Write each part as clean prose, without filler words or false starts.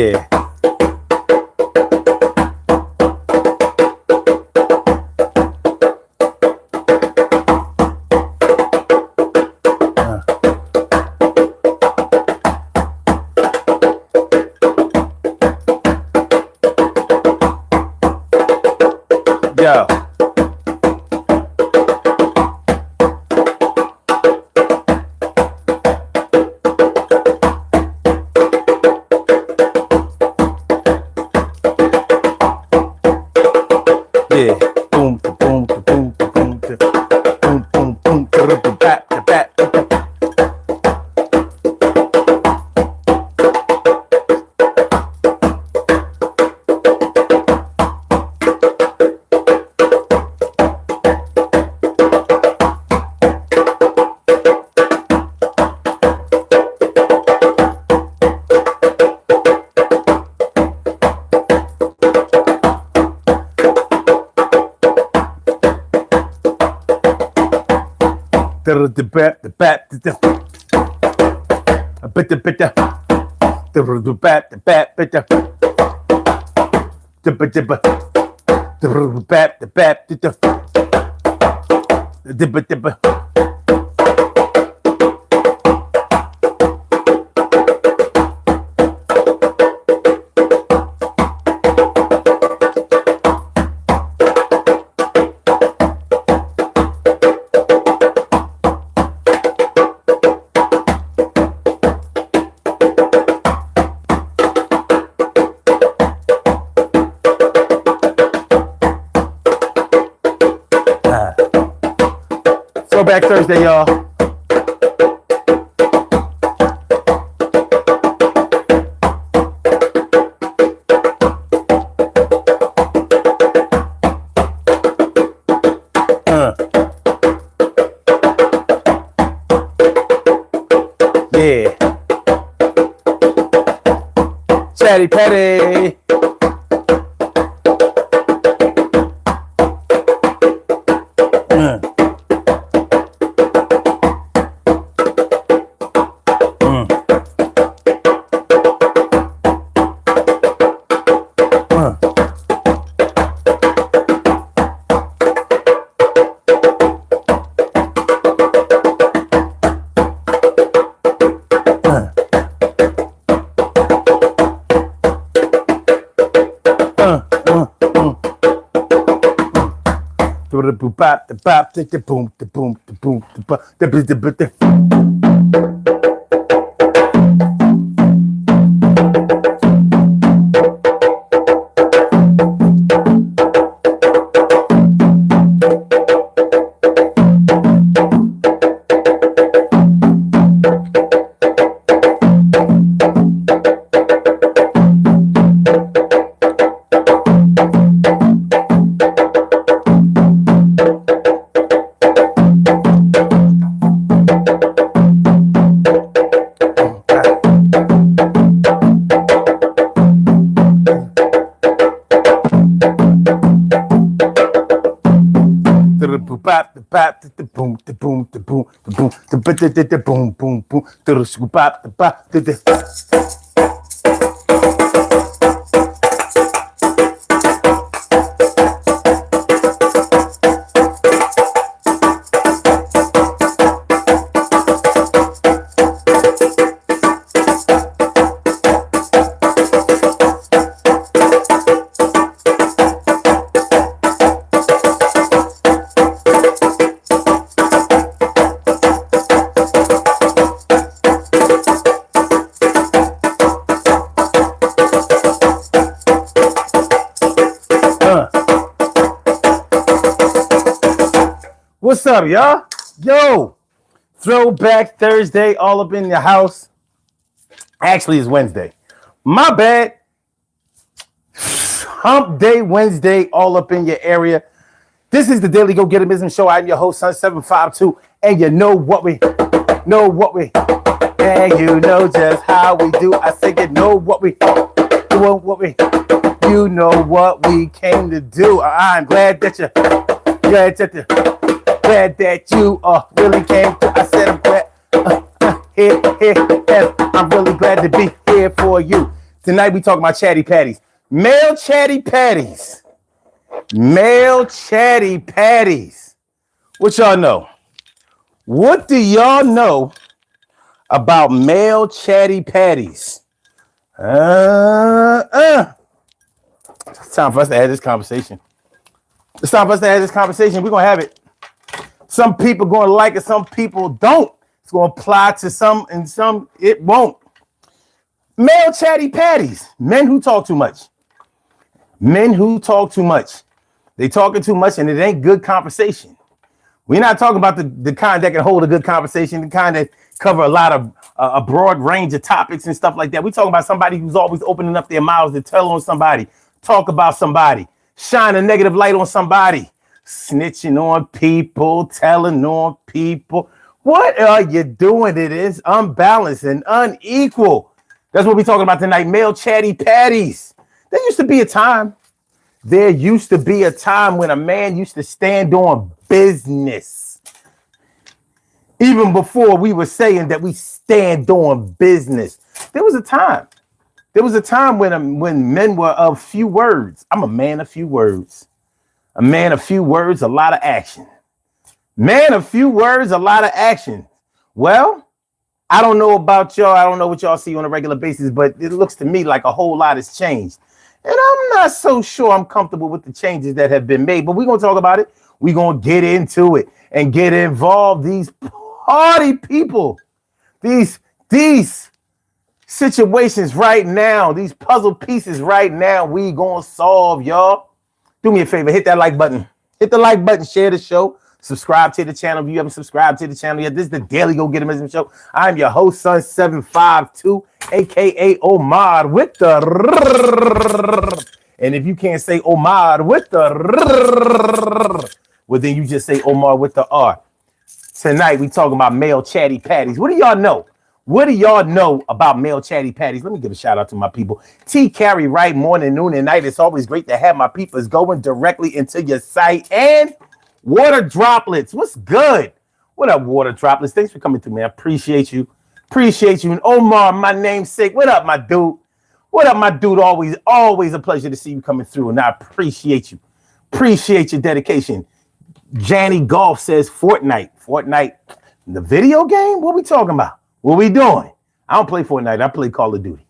Yeah. Yo. Yeah. Boom, boom, boom, boom, boom, boom, boom, boom, boom, bat, bat. The bat, the bat, the bit, the bit, the bat, the bat, bit, the bit, the bat, the bat, the bit, the Throwback Thursday, y'all. Yeah. Chatty, patty. The boom, bap, the bap, the boom, the boom, the boom, the boom, the bap, the bap, the boom, the boom, the boom, the boom, the boom, boom, boom, the bap, the bap, the What's up, y'all? Yo, Throwback Thursday, all up in your house. Actually, it's Wednesday. My bad. Hump Day Wednesday, all up in your area. This is the Daily Go Getimism Show. I'm your host, Son 752, and you know what we, and you know just how we do. I say you know what we, you know what we came to do. I'm glad that you. Glad that you really came to. I said I'm glad. Here, I'm really glad to be here for you. Tonight we talking about chatty patties. Male chatty patties. Male chatty patties. What y'all know? What do y'all know about male chatty patties? It's time for us to have this conversation. It's time for us to have this conversation. We're going to have it. Some people going to like it. Some people don't. It's going to apply to some and some it won't. Male chatty patties. Men who talk too much. Men who talk too much. They talking too much and it ain't good conversation. We're not talking about the kind that can hold a good conversation, the kind that cover a lot of a broad range of topics and stuff like that. We're talking about somebody who's always opening up their mouths to tell on somebody, talk about somebody, shine a negative light on somebody, snitching on people, telling on people. What are you doing? It is unbalanced and unequal. That's what we're talking about tonight. Male chatty patties. There used to be a time. There used to be a time when a man used to stand on business. Even before we were saying that we stand on business. There was a time. There was a time when men were of few words. I'm a man of few words. A man of few words, a lot of action. Man of few words, a lot of action. Well, I don't know about y'all. I don't know what y'all see on a regular basis, but it looks to me like a whole lot has changed. And I'm not so sure I'm comfortable with the changes that have been made, but we're going to talk about it. We're going to get into it and get involved. These party people, these situations right now, these puzzle pieces right now, we going to solve, y'all. Do me a favor, hit that like button. Hit the like button, share the show, subscribe to the channel. If you haven't subscribed to the channel yet, this is the Daily Go Get 'Em Show. I'm your host, Son752, aka Omar with the and if you can't say Omar with the well, then you just say Omar with the R. Tonight we talking about male chatty patties. What do y'all know? What do y'all know about male chatty patties? Let me give a shout out to my people. T Carry right morning, noon, and night. It's always great to have my peoples going directly into your site. And Water Droplets. What's good? What up, Water Droplets? Thanks for coming through, man. I appreciate you. Appreciate you. And Omar, my namesake. What up, my dude? What up, my dude? Always a pleasure to see you coming through. And I appreciate you. Appreciate your dedication. Janny Golf says Fortnite. Fortnite, the video game? What we talking about? What we doing? I don't play Fortnite. I play Call of Duty.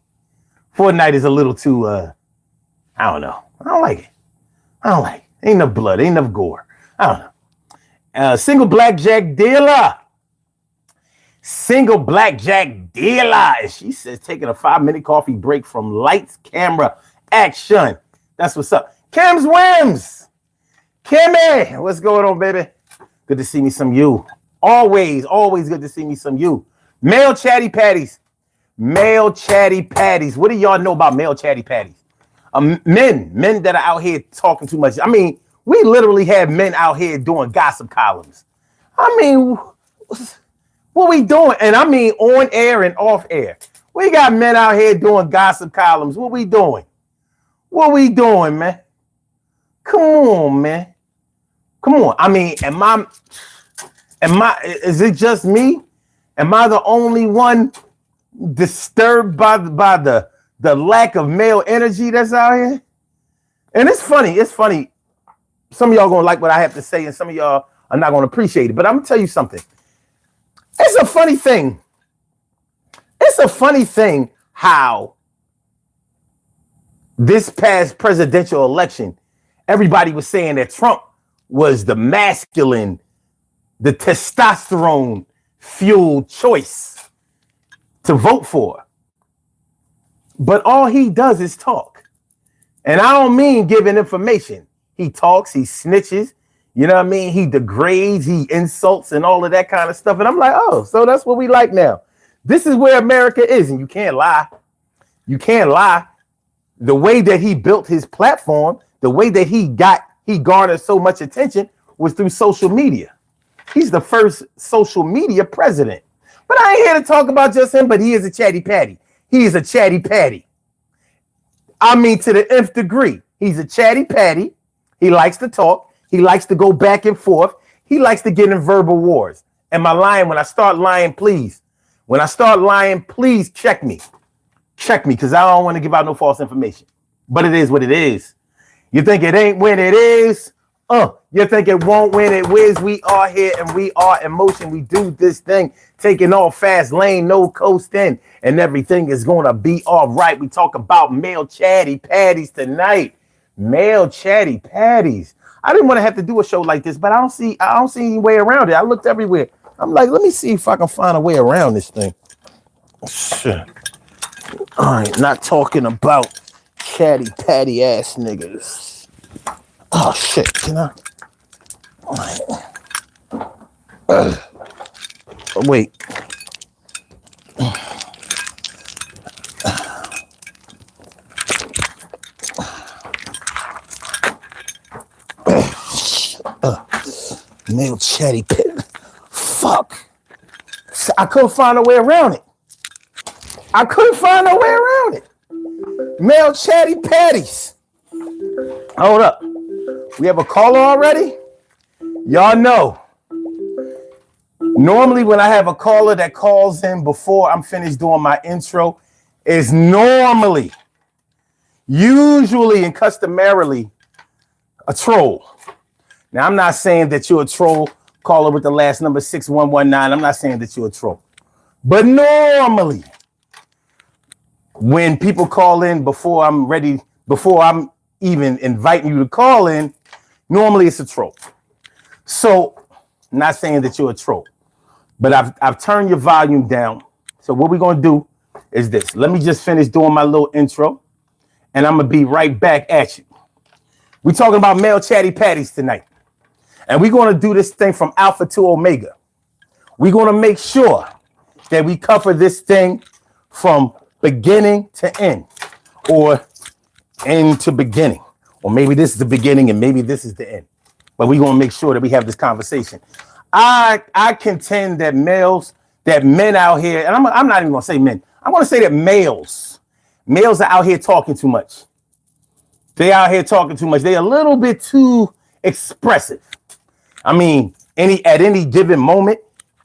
Fortnite is a little too, I don't know. I don't like it. Ain't enough blood. Ain't enough gore. I don't know. Single blackjack dealer. Single blackjack dealer. She says taking a 5-minute coffee break from lights, camera, action. That's what's up. Cam's Wims. Kimmy, what's going on, baby? Good to see me some you. Always good to see me some you. Male chatty patties. Male chatty patties. What do y'all know about male chatty patties? Men that are out here talking too much. I mean, we literally have men out here doing gossip columns. I mean, what we doing? And I mean on air and off air. We got men out here doing gossip columns. What we doing? What we doing, man? Come on, man. Come on. I mean, is it just me? Am I the only one disturbed by the lack of male energy that's out here? And it's funny. Some of y'all gonna like what I have to say, and some of y'all are not gonna appreciate it. But I'm gonna tell you something. It's a funny thing. It's a funny thing how this past presidential election, everybody was saying that Trump was the masculine, the testosterone fueled choice to vote for. But all he does is talk. And I don't mean giving information. He talks, he snitches, you know what I mean? He degrades, he insults and all of that kind of stuff. And I'm like, oh, so that's what we like now. This is where America is. And you can't lie. You can't lie. The way that he built his platform, the way that he garnered so much attention was through social media. He's the first social media president. But I ain't here to talk about just him, but he is a chatty patty. He is a chatty patty. I mean, to the nth degree. He's a chatty patty. He likes to talk. He likes to go back and forth. He likes to get in verbal wars. Am I lying? When I start lying, please. When I start lying, please check me. check me because I don't want to give out no false information. But it is what it is. You think it ain't when it is? You think it won't when it whiz? We are here and we are in motion. We do this thing, taking off fast lane, no coasting, and everything is gonna be all right. We talk about male chatty patties tonight. Male chatty patties. I didn't want to have to do a show like this, but I don't see any way around it. I looked everywhere. I'm like, let me see if I can find a way around this thing. Shit. All right, not talking about chatty patty ass niggas. Oh shit, can I? All right. Wait. Male chatty pit. Fuck. I couldn't find a way around it. Male chatty patties. Hold up. We have a caller already? Y'all know. Normally when I have a caller that calls in before I'm finished doing my intro, is usually and customarily a troll. Now, I'm not saying that you're a troll caller with the last number 6119. I'm not saying that you're a troll. But normally, when people call in before I'm even inviting you to call in, normally it's a troll. So, I'm not saying that you're a troll. But I've turned your volume down. So what we're going to do is this. Let me just finish doing my little intro, and I'm going to be right back at you. We're talking about male chatty patties tonight. And we're going to do this thing from alpha to omega. We're going to make sure that we cover this thing from beginning to end, or end to beginning. Or maybe this is the beginning and maybe this is the end. But we're going to make sure that we have this conversation. I contend that men out here, and I'm not even going to say men. I'm going to say that males are out here talking too much. They out here talking too much. They're a little bit too expressive. I mean, at any given moment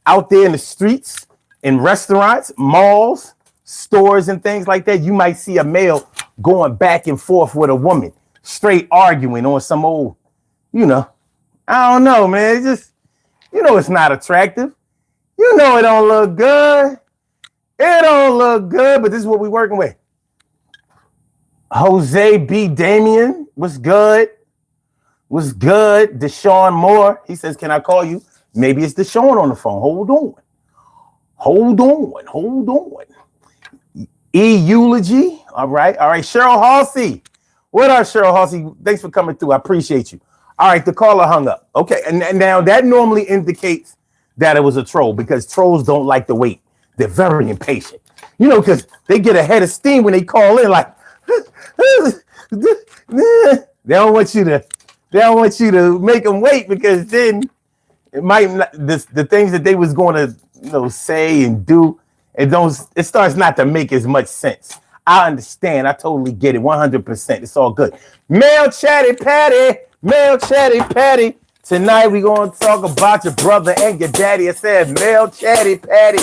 out there in the streets, in restaurants, malls, stores and things like that, you might see a male going back and forth with a woman, straight arguing on some old, I don't know, man. It's just, it's not attractive. It don't look good. It don't look good, but this is what we're working with. Jose B. Damien, what's good? What's good? Deshaun Moore, he says, can I call you? Maybe it's Deshaun on the phone. Hold on. Eulogy. All right. Cheryl Halsey. What up, Cheryl Halsey? Thanks for coming through. I appreciate you. All right, the caller hung up. Okay, and now that normally indicates that it was a troll, because trolls don't like to wait. They're very impatient. Because they get a head of steam when they call in, like they don't want you to make them wait, because then it might not, the things that they was going to say and do, it starts not to make as much sense. I understand. I totally get it. 100%. It's all good. Male chatty patty. Tonight we're going to talk about your brother and your daddy. I said male chatty patty.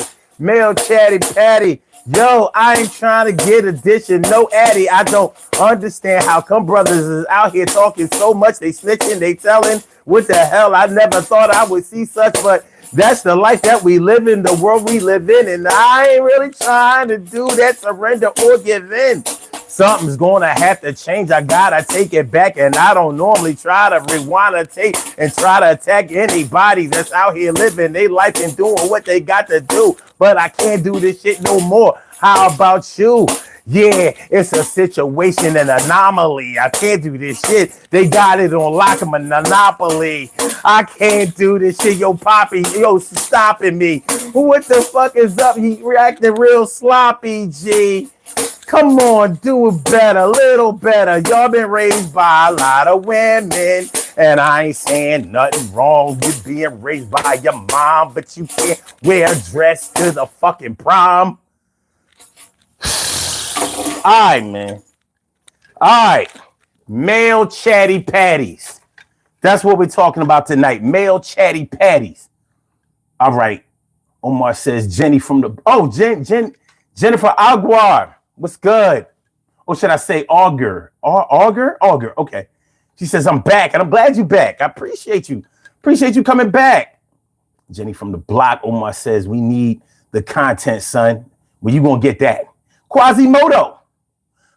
Yo, I ain't trying to get addition, no addy. I don't understand how come brothers is out here talking so much. They snitching, they telling. What the hell? I never thought I would see such, but that's the life that we live in, the world we live in. And I ain't really trying to do that, surrender or give in. Something's going to have to change. I got to take it back. And I don't normally try to rewind a tape and try to attack anybody that's out here living their life and doing what they got to do. But I can't do this shit no more. How about you? Yeah, it's a situation, an anomaly. I can't do this shit. They got it on lock, a monopoly. I can't do this shit. Yo, Poppy, stopping me. What the fuck is up? He reacting real sloppy, G. Come on, do it better, a little better. Y'all been raised by a lot of women, and I ain't saying nothing wrong with being raised by your mom, but you can't wear a dress to the fucking prom. All right, man. All right. Male chatty patties. That's what we're talking about tonight. Male chatty patties. All right. Omar says Jenny from the... Oh, Jennifer Aguar. What's good? Or should I say auger? Auger? Auger. Okay. She says, I'm back, and I'm glad you're back. I appreciate you. Appreciate you coming back. Jenny from the block, Omar says, we need the content, son. Well, you going to get that. Quasimodo.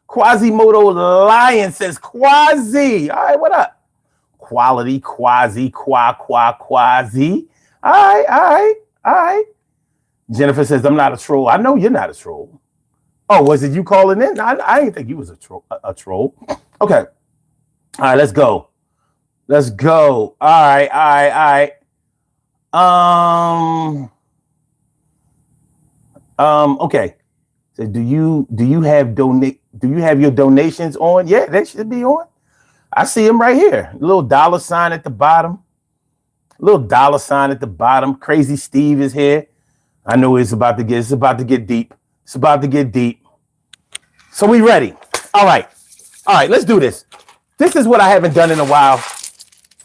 Quasimodo Lion says, Quasi. All right, what up? Quality, quasi, quasi. All right. Jennifer says, I'm not a troll. I know you're not a troll. Oh, was it you calling in? I didn't think you was a troll. Okay. All right, let's go. All right. Okay. So do you have your donations on? Yeah, they should be on. I see them right here. A little dollar sign at the bottom. Crazy Steve is here. I know it's about to get deep. So we ready. All right, let's do this. This is what I haven't done in a while.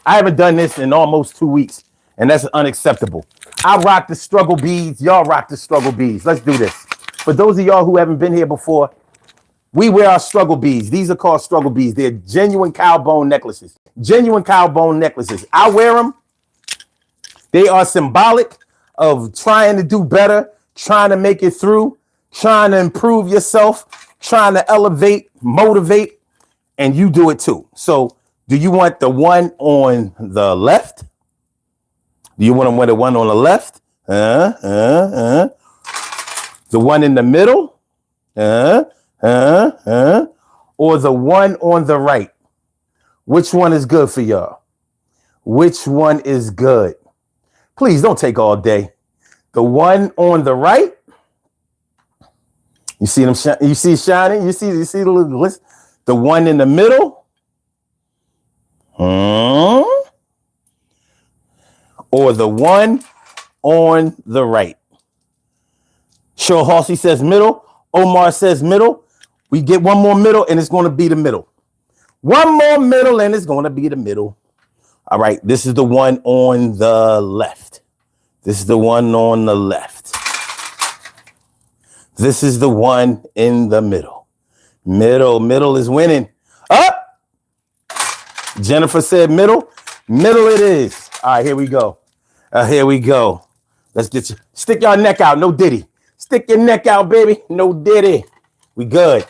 I haven't done this in almost 2 weeks, and that's unacceptable. I rock the struggle beads. Y'all rock the struggle beads. Let's do this. For those of y'all who haven't been here before, we wear our struggle beads. These are called struggle beads. They're genuine cow bone necklaces. I wear them. They are symbolic of trying to do better, trying to make it through, trying to improve yourself, trying to elevate, motivate, and you do it too. So do you want the one on the left? Do you want the one on the left? The one in the middle? Or the one on the right? Which one is good for y'all? Which one is good? Please don't take all day. The one on the right. You see them? You see shining? You see the little list? The one in the middle. Or the one on the right. Sure, Halsey says middle. Omar says middle. We get one more middle, and it's going to be the middle. One more middle, and it's going to be the middle. All right, this is the one on the left. This is the one on the left. This is the one in the middle. Middle is winning. Up. Jennifer said middle. Middle it is. All right, here we go. Let's get you. Stick your neck out. No diddy. Stick your neck out, baby. No diddy. We good.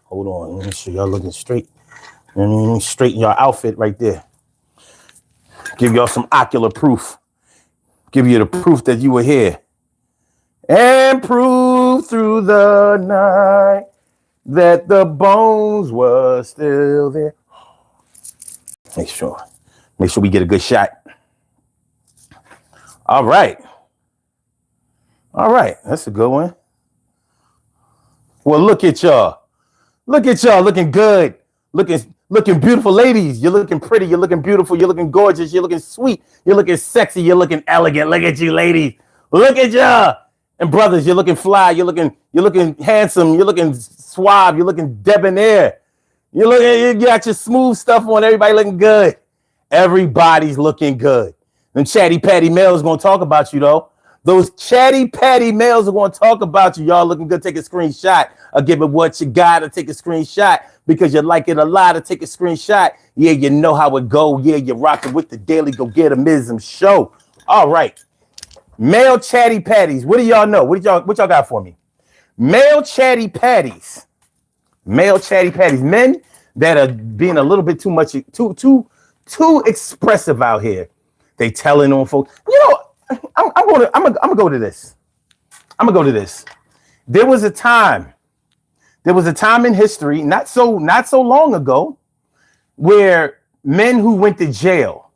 Hold on. Let me show y'all looking straight. Let me straighten your outfit right there. Give y'all some ocular proof. Give you the proof that you were here. And prove through the night that the bones were still there. Make sure we get a good shot. All right. That's a good one. Well, look at y'all looking good. Looking beautiful, ladies. You're looking pretty. You're looking beautiful. You're looking gorgeous. You're looking sweet. You're looking sexy. You're looking elegant. Look at you, ladies. Look at y'all. And brothers, you're looking fly. You're looking handsome. You're looking suave. You're looking debonair. You got your smooth stuff on. Everybody looking good. Everybody's looking good. Them chatty patty males gonna talk about you though. Those chatty patty males are gonna talk about you. Y'all looking good. Take a screenshot. I'll give it what you gotta take a screenshot because you like it a lot. To take a screenshot. Yeah, you know how it go. Yeah, you're rocking with the Daily Go Get 'Emism show. All right. Male chatty patties. What do y'all know? What y'all got for me? Male chatty patties. Men that are being a little bit too much, too expressive out here. They telling on folks. You know, I'm gonna go to this. There was a time in history, not so long ago, where men who went to jail,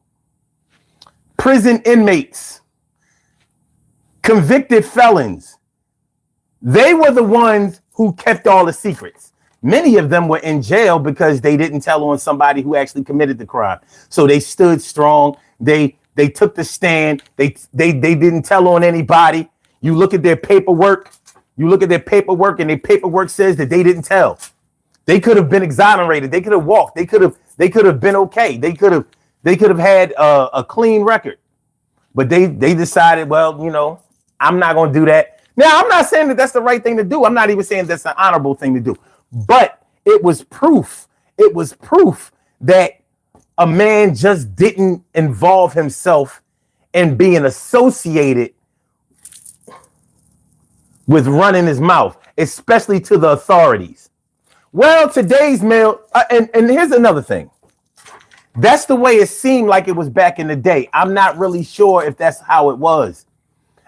prison inmates, convicted felons, they were the ones who kept all the secrets. Many of them were in jail because they didn't tell on somebody who actually committed the crime. So they stood strong. They took the stand. They didn't tell on anybody. You look at their paperwork. And their paperwork says that they didn't tell. They could have been exonerated. They could have walked. They could have been okay. They could have had a clean record. But they decided, well, you know, I'm not going to do that Now, I'm not saying that that's the right thing to do. I'm not even saying that's an honorable thing to do. But it was proof. It was proof that a man just didn't involve himself in being associated with running his mouth, especially to the authorities. Well, today's male, and here's another thing. That's the way it seemed like it was back in the day. I'm not really sure if that's how it was.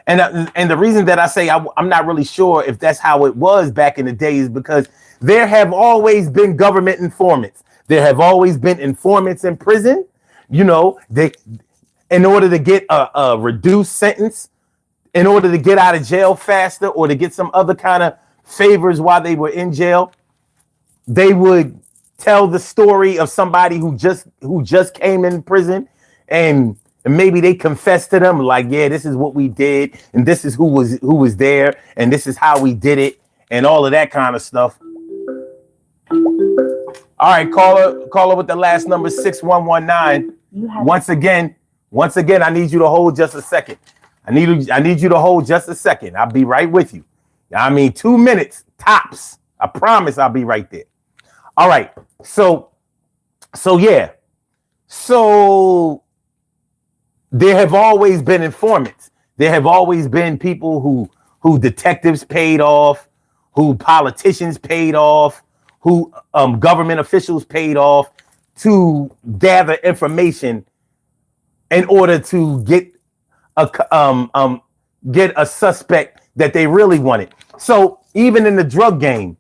And the reason that I say I'm not really sure if that's how it was back in the day is because there have always been government informants. There have always been informants in prison. You know, they, in order to get a reduced sentence, in order to get out of jail faster or to get some other kind of favors while they were in jail, they would tell the story of somebody who just came in prison, and maybe they confessed to them like, yeah, this is what we did, and this is who was there, and this is how we did it, and all of that kind of stuff. All right, caller with the last number 6119. Once again, I need you to hold just a second. I need you to hold just a second. I'll be right with you. I mean, 2 minutes tops. I promise I'll be right there. All right. So yeah. So there have always been informants. There have always been people who detectives paid off, who politicians paid off, who government officials paid off to gather information in order to get a suspect that they really wanted. So even in the drug game,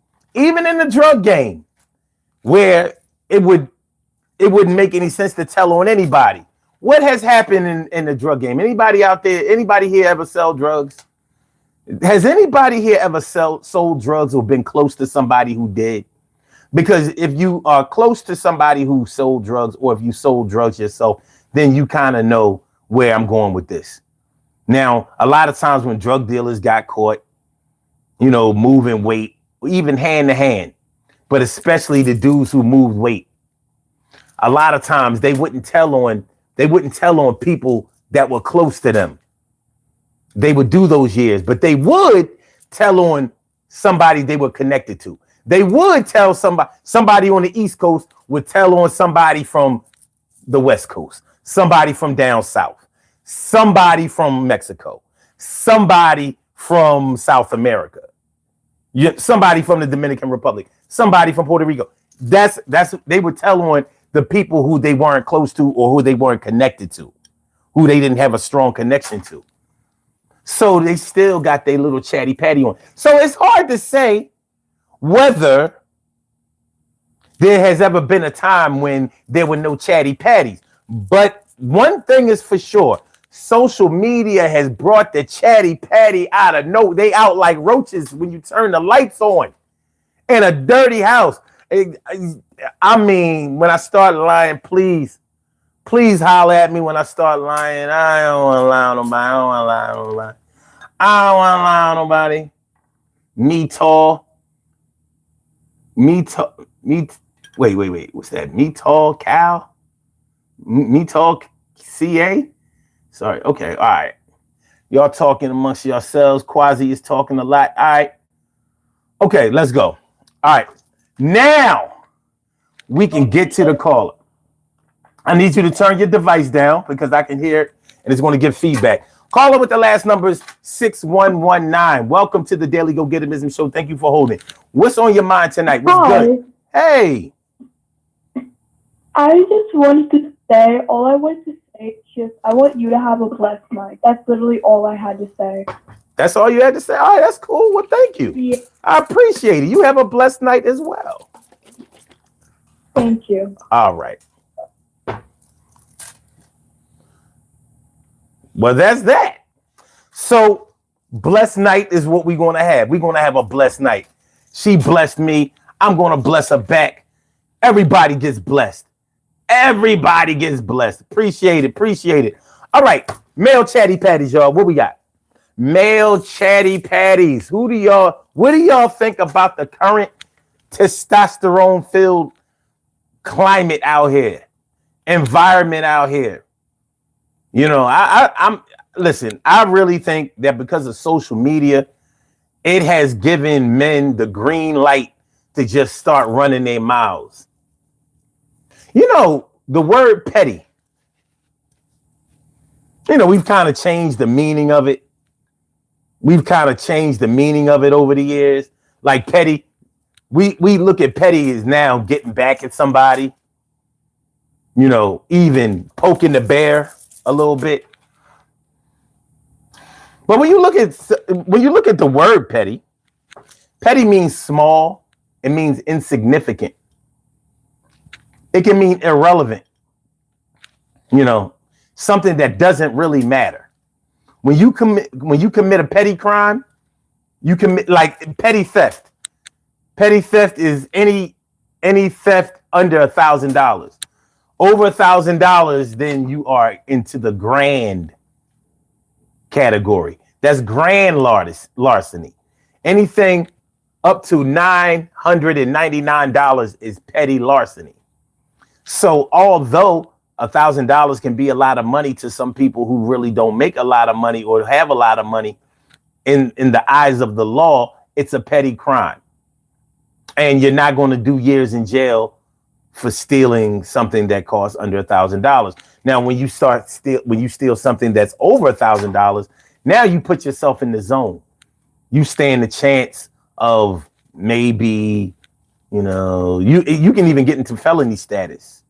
where it wouldn't make any sense to tell on anybody. What has happened in the drug game? Anybody out there? Anybody here ever sell drugs? Has anybody here ever sold drugs or been close to somebody who did? Because if you are close to somebody who sold drugs, or if you sold drugs yourself, then you kind of know where I'm going with this. Now, a lot of times when drug dealers got caught, you know, moving weight, even hand to hand, but especially the dudes who moved weight, a lot of times they wouldn't tell on people that were close to them. They would do those years, but they would tell on somebody they were connected to. They would tell somebody on the East Coast would tell on somebody from the West Coast, somebody from down south, somebody from Mexico, somebody from South America, somebody from the Dominican Republic, somebody from Puerto Rico. That's they would tell on the people who they weren't close to or who they weren't connected to, who they didn't have a strong connection to. So they still got their little chatty patty on. So it's hard to say whether there has ever been a time when there were no chatty patties. But one thing is for sure, social media has brought the chatty patty out of no. They out like roaches when you turn the lights on in a dirty house. I mean, when I start lying, please holler at me when I start lying. I don't want to lie on nobody. I don't want to lie on nobody. Me tall. Wait. What's that? Me tall cow? Me tall CA? Sorry. Okay. All right. Y'all talking amongst yourselves. Quasi is talking a lot. All right. Okay. Let's go. All right. Now we can get to the caller. I need you to turn your device down because I can hear it and it's going to give feedback. Caller with the last numbers 6119. Welcome to the Daily Go Getimism Show. Thank you for holding. What's on your mind tonight? What's good? Hey. I just wanted to say, all I wanted to say is just, I want you to have a blessed night. That's literally all I had to say. That's all you had to say? All right, that's cool. Well, thank you. Yeah. I appreciate it. You have a blessed night as well. Thank you. All right. Well, that's that. So, blessed night is what we're going to have. We're going to have a blessed night. She blessed me. I'm going to bless her back. Everybody gets blessed. Everybody gets blessed. Appreciate it. All right. Male chatty patties, y'all. What we got? Male chatty patties. What do y'all think about the current testosterone-filled climate out here? Environment out here? You know, I'm listen, I really think that because of social media it has given men the green light to just start running their mouths. You know, the word petty, you know, we've kind of changed the meaning of it. We've kind of changed the meaning of it over the years. Like petty, we look at petty as now getting back at somebody, you know, even poking the bear a little bit. But when you look at the word petty, petty means small. It means insignificant. It can mean irrelevant. You know, something that doesn't really matter. When you commit a petty crime, you commit like petty theft. Petty theft is any theft under $1,000. Over $1,000, then you are into the grand category. That's grand larceny. Anything up to $999 is petty larceny. So although $1,000 can be a lot of money to some people who really don't make a lot of money or have a lot of money, in the eyes of the law, it's a petty crime. And you're not going to do years in jail for stealing something that costs under $1,000. Now, when you steal something that's over $1,000, now you put yourself in the zone. You stand a chance of maybe, you know, you can even get into felony status.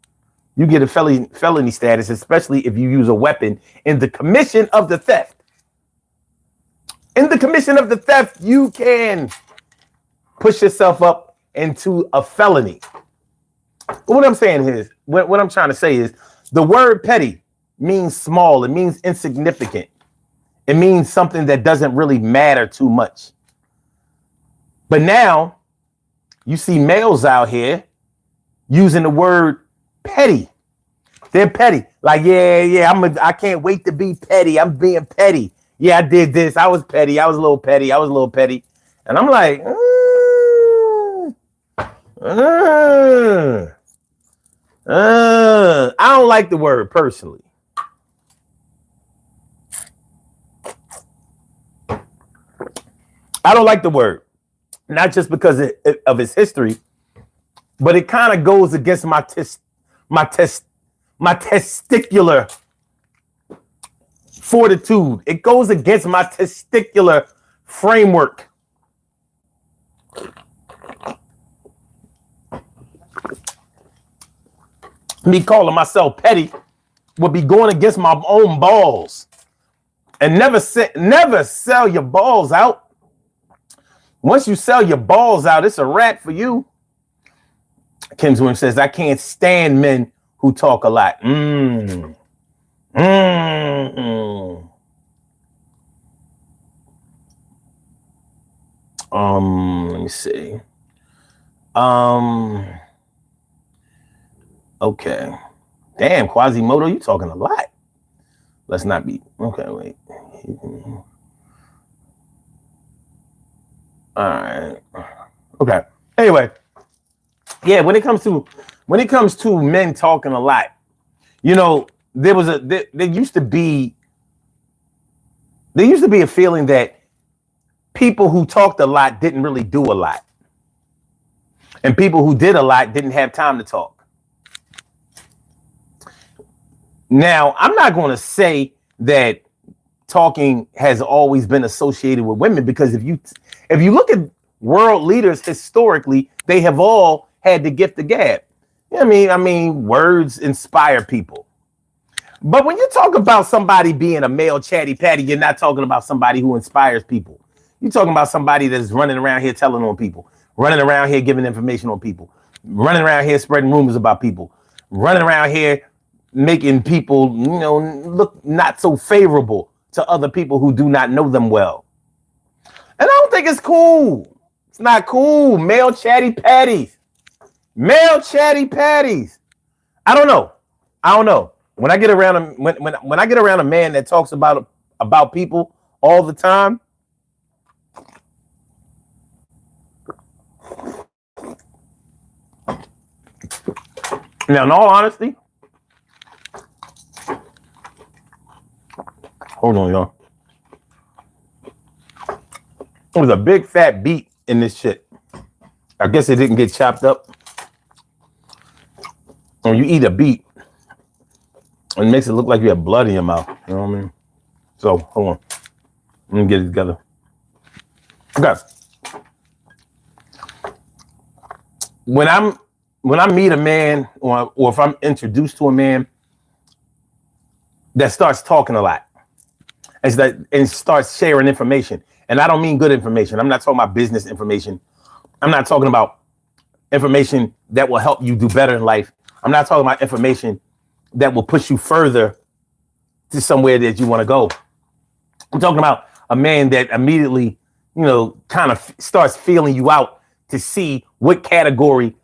You get a felony status, especially if you use a weapon in the commission of the theft. In the commission of the theft, you can push yourself up into a felony. What I'm saying is, what I'm trying to say is, the word petty means small. It means insignificant. It means something that doesn't really matter too much. But now you see males out here using the word petty. They're petty. Like, I can't wait to be petty. I'm being petty. Yeah, I did this. I was petty. I was a little petty. And I'm like, I don't like the word personally. I don't like the word, not just because of its history, but it kind of goes against my testicular fortitude. It goes against my testicular framework. Me calling myself petty would be going against my own balls. And never sell your balls out. Once you sell your balls out, it's a wrap for you. Kim's Williams says, I can't stand men who talk a lot. Let me see. Okay. Damn, Quasimodo, you talking a lot. Let's not be. Okay, wait. All right. Okay. Anyway, yeah. When it comes to men talking a lot, you know, there used to be a feeling that people who talked a lot didn't really do a lot, and people who did a lot didn't have time to talk. Now, I'm not going to say that talking has always been associated with women, because if you look at world leaders historically, they have all had the gift of gab. I mean, words inspire people. But when you talk about somebody being a male chatty patty, you're not talking about somebody who inspires people. You're talking about somebody that's running around here telling on people, running around here giving information on people, running around here spreading rumors about people, running around here making people, you know, look not so favorable to other people who do not know them well. And I don't think it's cool. It's not cool. Male chatty patties. Male chatty patties. I don't know. When I get around when I get around a man that talks about people all the time, now in all honesty, hold on, y'all. There was a big fat beet in this shit. I guess it didn't get chopped up. When you eat a beet, it makes it look like you have blood in your mouth. You know what I mean? So hold on. Let me get it together. Okay. When I meet a man or if I'm introduced to a man that starts talking a lot and starts sharing information, and I don't mean good information. I'm not talking about business information. I'm not talking about information that will help you do better in life. I'm not talking about information that will push you further to somewhere that you want to go. I'm talking about a man that immediately, kind of starts feeling you out to see what category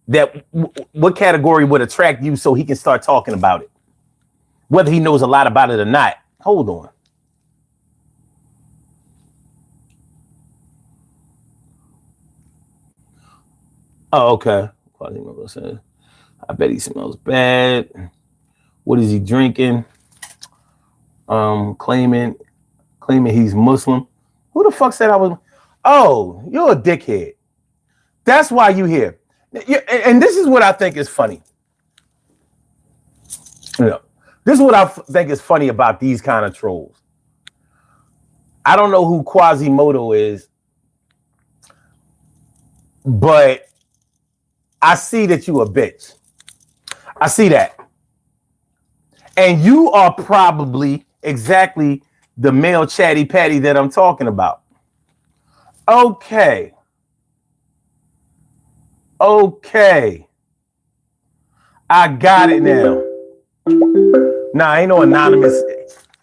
would attract you so he can start talking about it. Whether he knows a lot about it or not. Hold on. Oh, okay. I bet he smells bad. What is he drinking? Claiming he's Muslim. Who the fuck said I was? Oh, you're a dickhead. That's why you here. And this is what I think is funny. This is what I think is funny about these kind of trolls. I don't know who Quasimodo is, but I see that you a bitch. I see that. And you are probably exactly the male chatty patty that I'm talking about. Okay. I got it now. Nah, ain't no anonymous.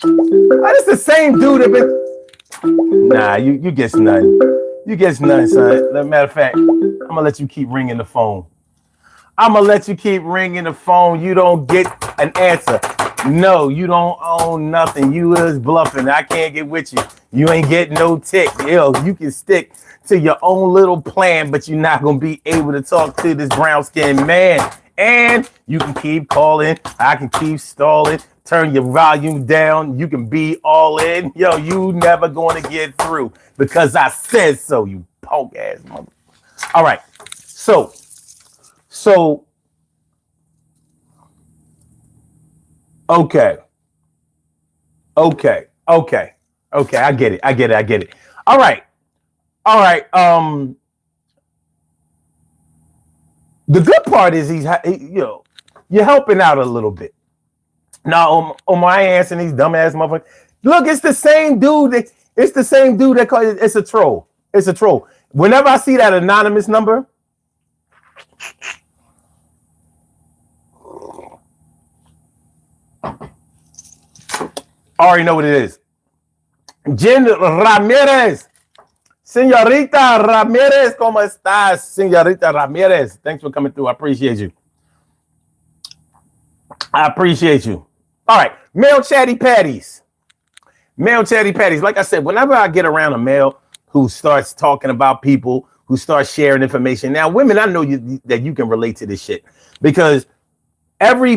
It's the same dude that been. Nah, you guess nothing. You guess nothing, son. Matter of fact, I'm gonna let you keep ringing the phone. You don't get an answer. No, you don't own nothing. You is bluffing. I can't get with you. You ain't getting no tick. Yo, you can stick to your own little plan, but you're not gonna be able to talk to this brown-skinned man. And you can keep calling. I can keep stalling. Turn your volume down. You can be all in. Yo, you never going to get through because I said so, you punk ass mother. All right. So okay. I get it. All right. The good part is you're helping out a little bit. Now, on my answering these dumbass motherfuckers. Look, it's the same dude that called it. It's a troll. Whenever I see that anonymous number, I already know what it is. Jen Ramirez. Señorita Ramirez, ¿cómo estás? Señorita Ramirez. Thanks for coming through. I appreciate you. All right. Male chatty patties. Like I said, whenever I get around a male who starts talking about people, who starts sharing information. Now, women, I know that you can relate to this shit because every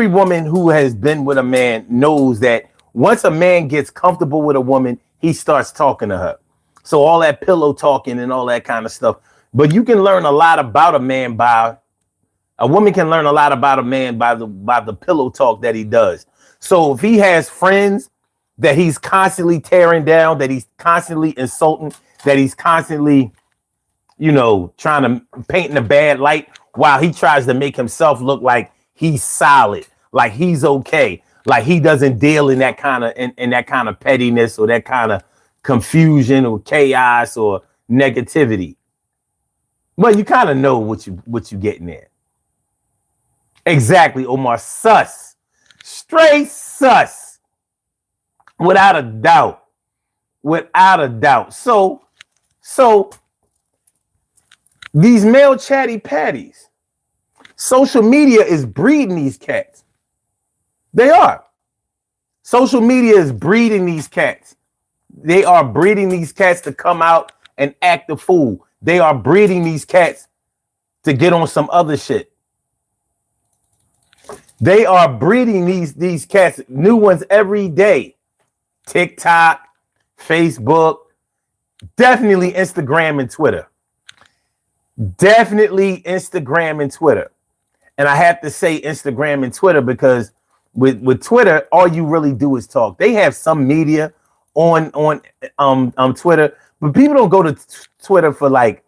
woman who has been with a man knows that once a man gets comfortable with a woman, he starts talking to her. So all that pillow talking and all that kind of stuff. But you can learn a lot about a man a woman can learn a lot about a man by the pillow talk that he does. So if he has friends that he's constantly tearing down, that he's constantly insulting, that he's constantly, trying to paint in a bad light while he tries to make himself look like he's solid, like he's okay, like he doesn't deal in that kind of pettiness or that kind of confusion or chaos or negativity. Well, you kind of know what you getting there. Exactly, Omar. Sus. Straight sus. Without a doubt. So these male chatty patties, social media is breeding these cats. They are. Social media is breeding these cats. They are breeding these cats to come out and act a fool. They are breeding these cats to get on some other shit. They are breeding these cats, new ones every day. TikTok, Facebook, definitely Instagram and Twitter. Definitely Instagram and Twitter. And I have to say Instagram and Twitter because with Twitter, all you really do is talk. They have some media on Twitter, but people don't go to Twitter for like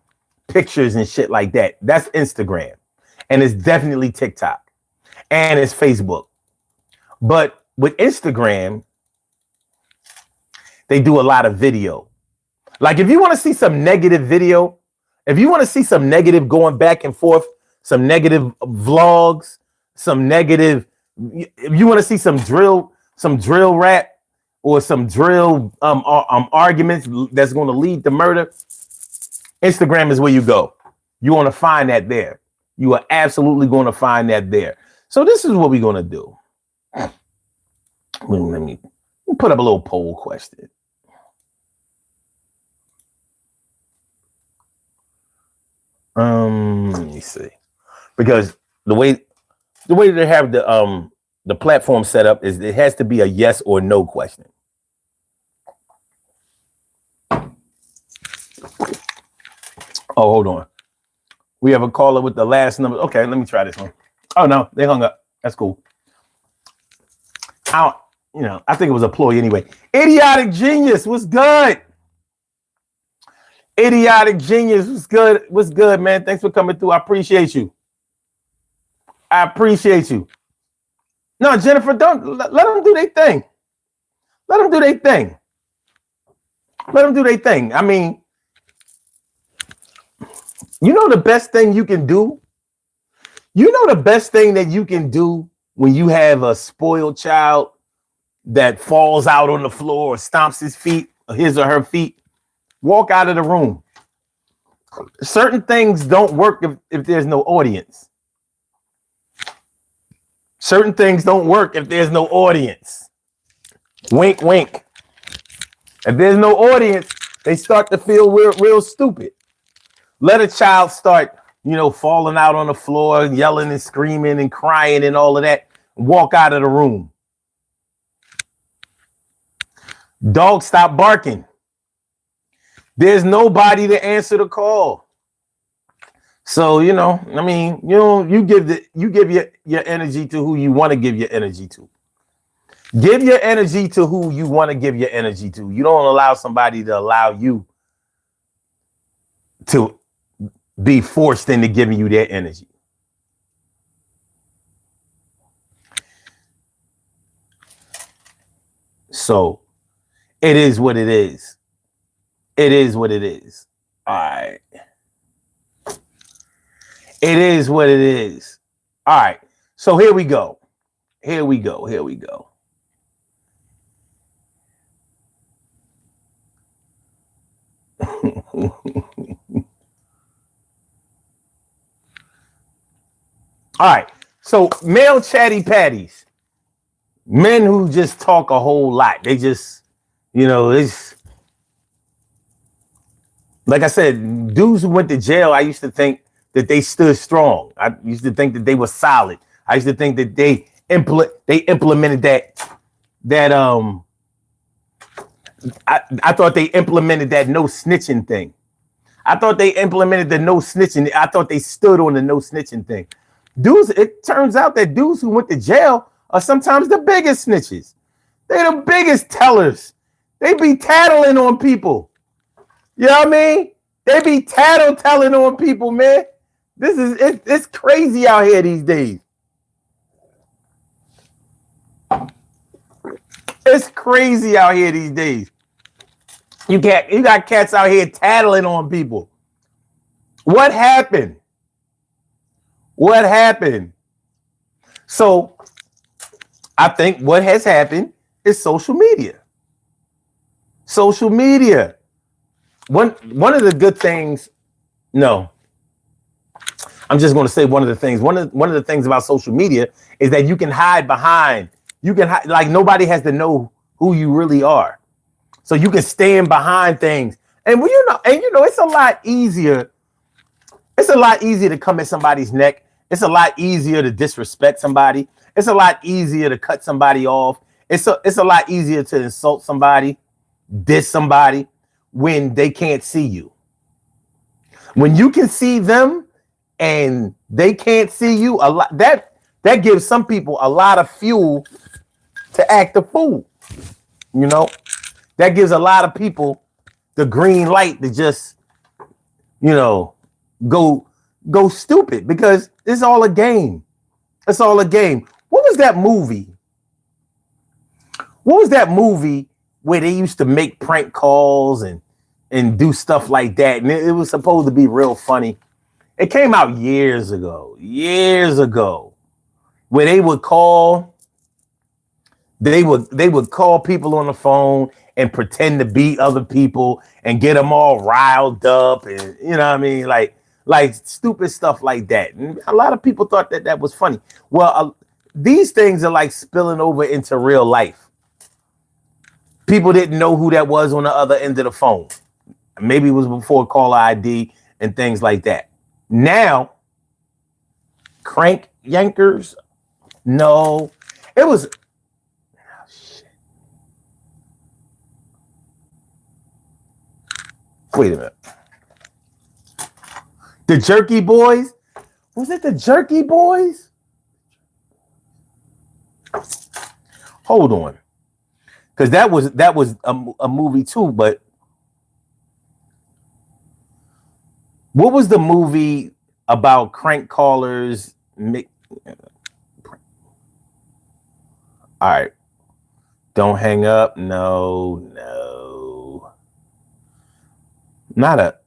pictures and shit like that. That's Instagram. And it's definitely TikTok. And it's Facebook. But with Instagram, they do a lot of video. Like if you want to see some negative video, if you want to see some negative going back and forth, some negative vlogs, some negative, if you want to see some drill rap or some drill arguments that's going to lead to murder, Instagram is where you go. You want to find that there. You are absolutely going to find that there. So this is what we're going to do. Let me put up a little poll question. Let me see, because the way they have the platform set up is it has to be a yes or no question. Oh, hold on. We have a caller with the last number. Okay, let me try this one. Oh no, they hung up. That's cool. I think it was a ploy anyway. Idiotic Genius, what's good? Idiotic Genius, what's good? What's good, man? Thanks for coming through. I appreciate you. I appreciate you. No, Jennifer, don't let them do their thing. Let them do their thing. Let them do their thing. I mean, you know the best thing you can do? You know the best thing that you can do when you have a spoiled child that falls out on the floor or stomps his or her feet? Walk out of the room. Certain things don't work if there's no audience. Certain things don't work if there's no audience. Wink, wink. If there's no audience, they start to feel real stupid. Let a child start, falling out on the floor, yelling and screaming and crying and all of that. Walk out of the room. Dog, stop barking. There's nobody to answer the call. So, you give your energy to who you want to give your energy to. Give your energy to who you want to give your energy to. You don't allow somebody to allow you to be forced into giving you their energy. So it is what it is. It is what it is. All right. It is what it is. All right. So here we go. Here we go. Here we go. All right. So male chatty patties. Men who just talk a whole lot. They just, it's like I said, dudes who went to jail, I used to think that they stood strong. I used to think that they were solid. I used to think that they implemented that I thought they implemented that no snitching thing. I thought they implemented the no snitching. I thought they stood on the no snitching thing. Dudes, it turns out that dudes who went to jail are sometimes the biggest snitches. They're the biggest tellers. They be tattling on people. You know what I mean? They be telling on people, man. It's crazy out here these days. It's crazy out here these days. You got cats out here tattling on people. What happened? What happened? So I think what has happened is social media. Social media. One of the good things, no. I'm just going to say one of the things. One of the things about social media is that you can hide behind. Like nobody has to know who you really are. So you can stand behind things. And it's a lot easier. It's a lot easier to come at somebody's neck. It's a lot easier to disrespect somebody. It's a lot easier to cut somebody off. It's a lot easier to insult somebody, diss somebody when they can't see you. When you can see them and they can't see you, a lot that gives some people a lot of fuel to act a fool. You know, that gives a lot of people the green light to just, you know, go stupid, because it's all a game. It's all a game. What was that movie? What was that movie where they used to make prank calls and do stuff like that? And it was supposed to be real funny. It came out years ago, where they would call people on the phone and pretend to be other people and get them all riled up, and you know what I mean, like stupid stuff like that. And a lot of people thought that was funny. Well, these things are like spilling over into real life. People didn't know who that was on the other end of the phone. Maybe it was before caller ID and things like that. Now, crank yankers, no, it was. Oh, shit. Wait a minute. The Jerky Boys? Was it the Jerky Boys? Hold on. Because that was a movie too, but what was the movie about crank callers? All right. Don't hang up. No. Not a.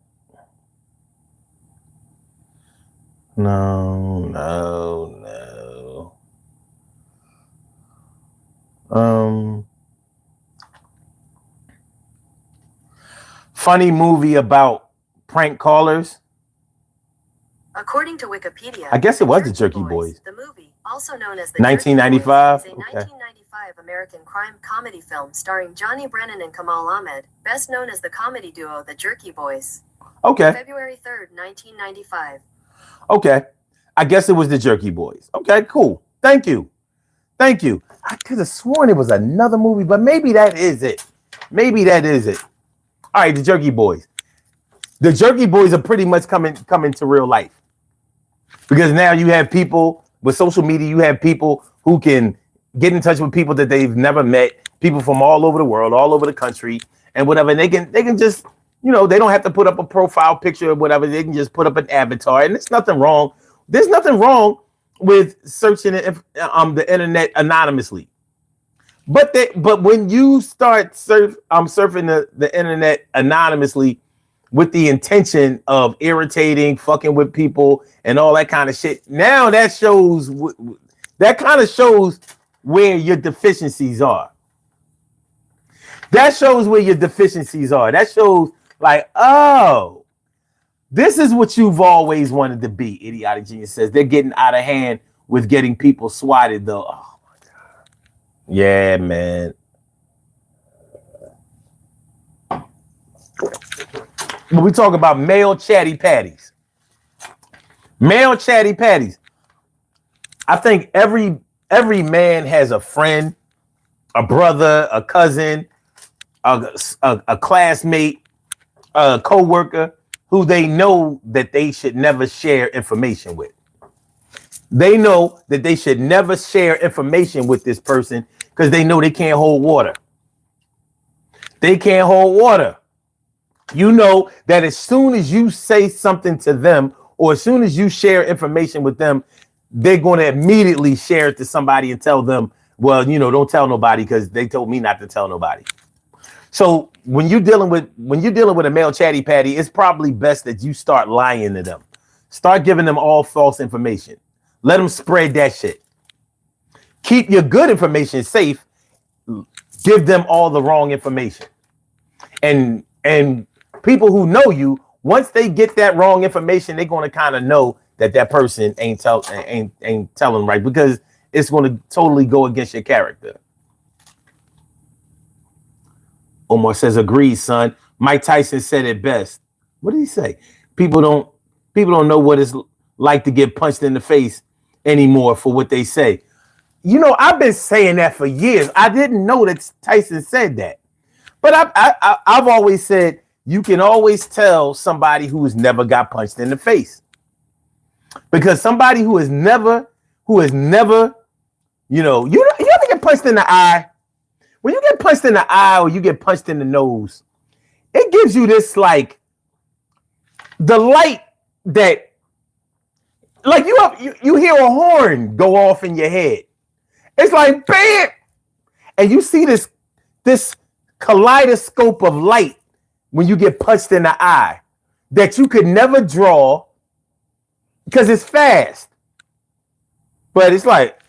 No. Funny movie about prank callers. According to Wikipedia, I guess it was the Jerky Boys. The movie, also known as the 1995. Jerky Boys, is a 1995 American crime comedy film starring Johnny Brennan and Kamal Ahmed, best known as the comedy duo The Jerky Boys. Okay. February 3rd, 1995. Okay. I guess it was the Jerky Boys. Okay, cool. Thank you. I could have sworn it was another movie, but maybe that is it. All right, the Jerky Boys. The Jerky Boys are pretty much coming to real life. Because now you have people with social media, you have people who can get in touch with people that they've never met, people from all over the world, all over the country, and whatever. And they can just, you know, they don't have to put up a profile picture or whatever. They can just put up an avatar, and there's nothing wrong. There's nothing wrong with searching the internet anonymously. But when you start surfing the internet anonymously with the intention of irritating, fucking with people, and all that kind of shit, now that kind of shows where your deficiencies are. That shows like, oh, this is what you've always wanted to be. Idiotic Genius says they're getting out of hand with getting people swatted, though. Oh my God. Yeah, man. When we talk about male chatty patties. I think every man has a friend, a brother, a cousin, a classmate, a coworker who they know that they should never share information with. They know that they should never share information with this person because they know they can't hold water. You know that as soon as you say something to them, or as soon as you share information with them, they're going to immediately share it to somebody and tell them, well, you know, don't tell nobody because they told me not to tell nobody. So when you're dealing with a male chatty patty, it's probably best that you start lying to them. Start giving them all false information. Let them spread that shit. Keep your good information safe. Give them all the wrong information. And people who know you, once they get that wrong information, they're going to kind of know that person ain't telling right, because it's going to totally go against your character. Omar says, agreed, son. Mike Tyson said it best. What did he say? People don't know what it's like to get punched in the face anymore for what they say. You know, I've been saying that for years. I didn't know that Tyson said that. But I've always said you can always tell somebody who has never got punched in the face. Because somebody who has never, you ever get punched in the eye? When you get punched in the eye or you get punched in the nose, it gives you this like the light that like you hear a horn go off in your head. It's like bam, and you see this kaleidoscope of light when you get punched in the eye that you could never draw because it's fast. But it's like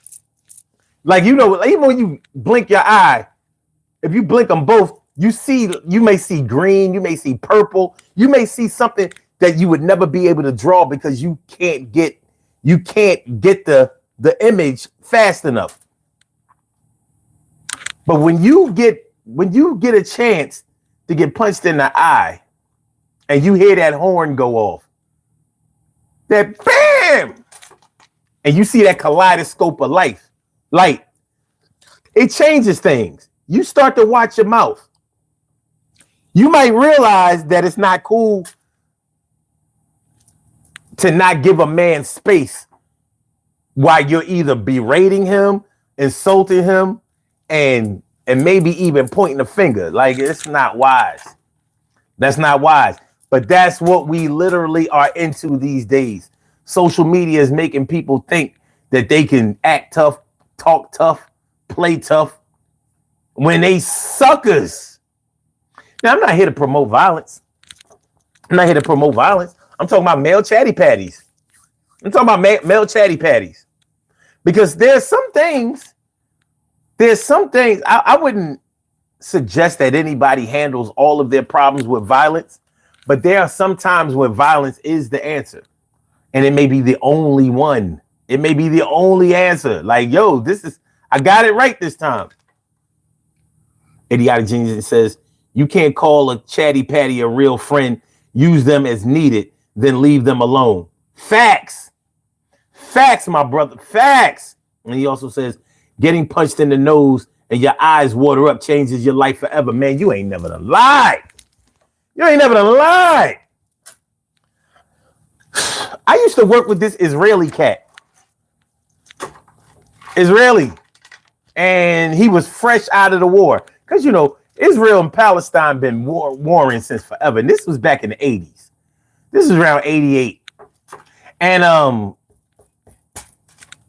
even when you blink your eye, if you blink them both, you may see green, you may see purple, you may see something that you would never be able to draw because you can't get the image fast enough. But when you get a chance to get punched in the eye and you hear that horn go off, that bam, and you see that kaleidoscope of light, it changes things. You start to watch your mouth. You might realize that it's not cool to not give a man space while you're either berating him, insulting him, and maybe even pointing a finger. Like, it's not wise. That's not wise. But that's what we literally are into these days. Social media is making people think that they can act tough, talk tough, play tough when they suckers. Now, I'm not here to promote violence. I'm talking about male chatty patties. Male chatty patties. Because there's some things I wouldn't suggest that anybody handles all of their problems with violence, but there are some times when violence is the answer. And it may be the only one. It may be the only answer. Like, yo, I got it right this time. Idiotic Genius says, you can't call a chatty patty a real friend, use them as needed, then leave them alone. Facts, my brother, facts. And he also says, getting punched in the nose and your eyes water up changes your life forever. Man, you ain't never done lied. I used to work with this Israeli cat. And he was fresh out of the war. Because, Israel and Palestine been warring since forever. And this was back in the 80s. This is around 88. And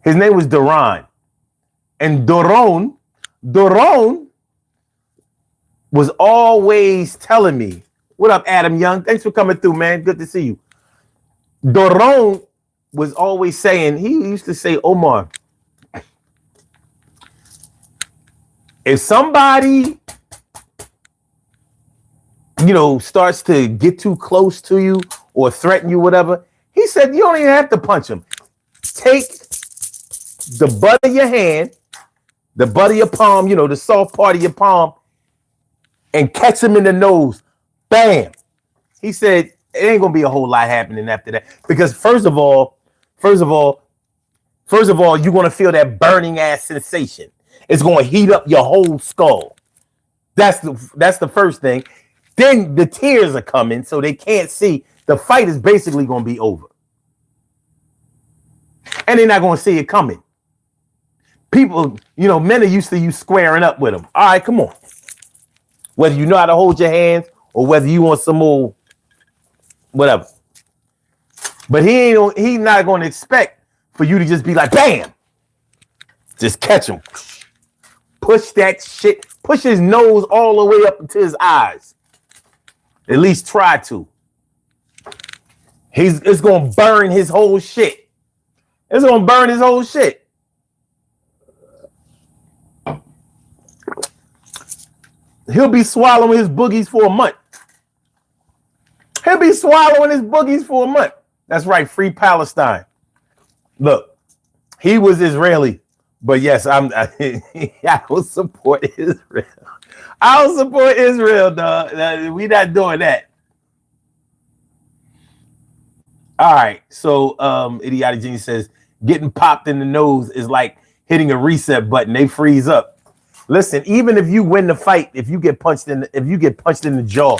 his name was Duran. And Doron was always telling me, what up, Adam Young? Thanks for coming through, man. Good to see you. Doron was always saying, he used to say, Omar, if somebody, starts to get too close to you or threaten you, whatever, he said, you don't even have to punch him. Take the butt of your hand, the butt of your palm, the soft part of your palm, and catch him in the nose. Bam. He said, it ain't going to be a whole lot happening after that. Because first of all, you're going to feel that burning ass sensation. It's going to heat up your whole skull. That's the first thing. Then the tears are coming, so they can't see. The fight is basically going to be over. And they're not going to see it coming. People, men are used to you squaring up with them. All right, come on. Whether you know how to hold your hands or whether you want some more, whatever. But he's not going to expect for you to just be like, bam, just catch him. Push that shit. Push his nose all the way up into his eyes. At least try to. It's going to burn his whole shit. He'll be swallowing his boogies for a month. That's right. Free Palestine. Look, he was Israeli, but yes, I will support Israel. I'll support Israel, dog. We're not doing that. All right. So, Idiotic Genius says, getting popped in the nose is like hitting a reset button. They freeze up. Listen, even if you win the fight, if you get punched in the jaw,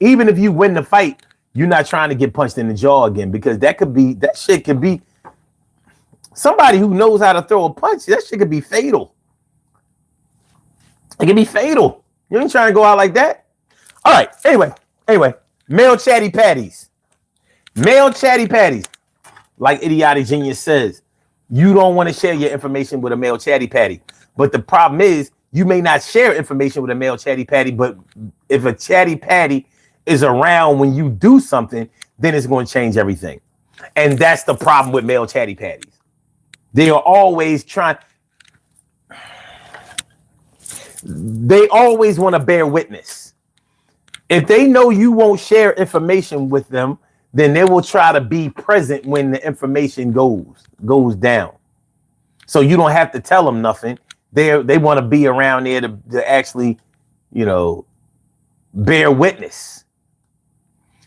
even if you win the fight, you're not trying to get punched in the jaw again, because that shit could be somebody who knows how to throw a punch. That shit could be fatal. It can be fatal. You ain't trying to go out like that. All right. Anyway, male chatty patties. Male chatty patties. Like Idiotic Genius says, you don't want to share your information with a male chatty patty. But the problem is, you may not share information with a male chatty patty, but if a chatty patty is around when you do something, then it's going to change everything. And that's the problem with male chatty patties. They are always they always want to bear witness. If they know you won't share information with them, then they will try to be present when the information goes down. So you don't have to tell them nothing. They want to be around there to actually, bear witness.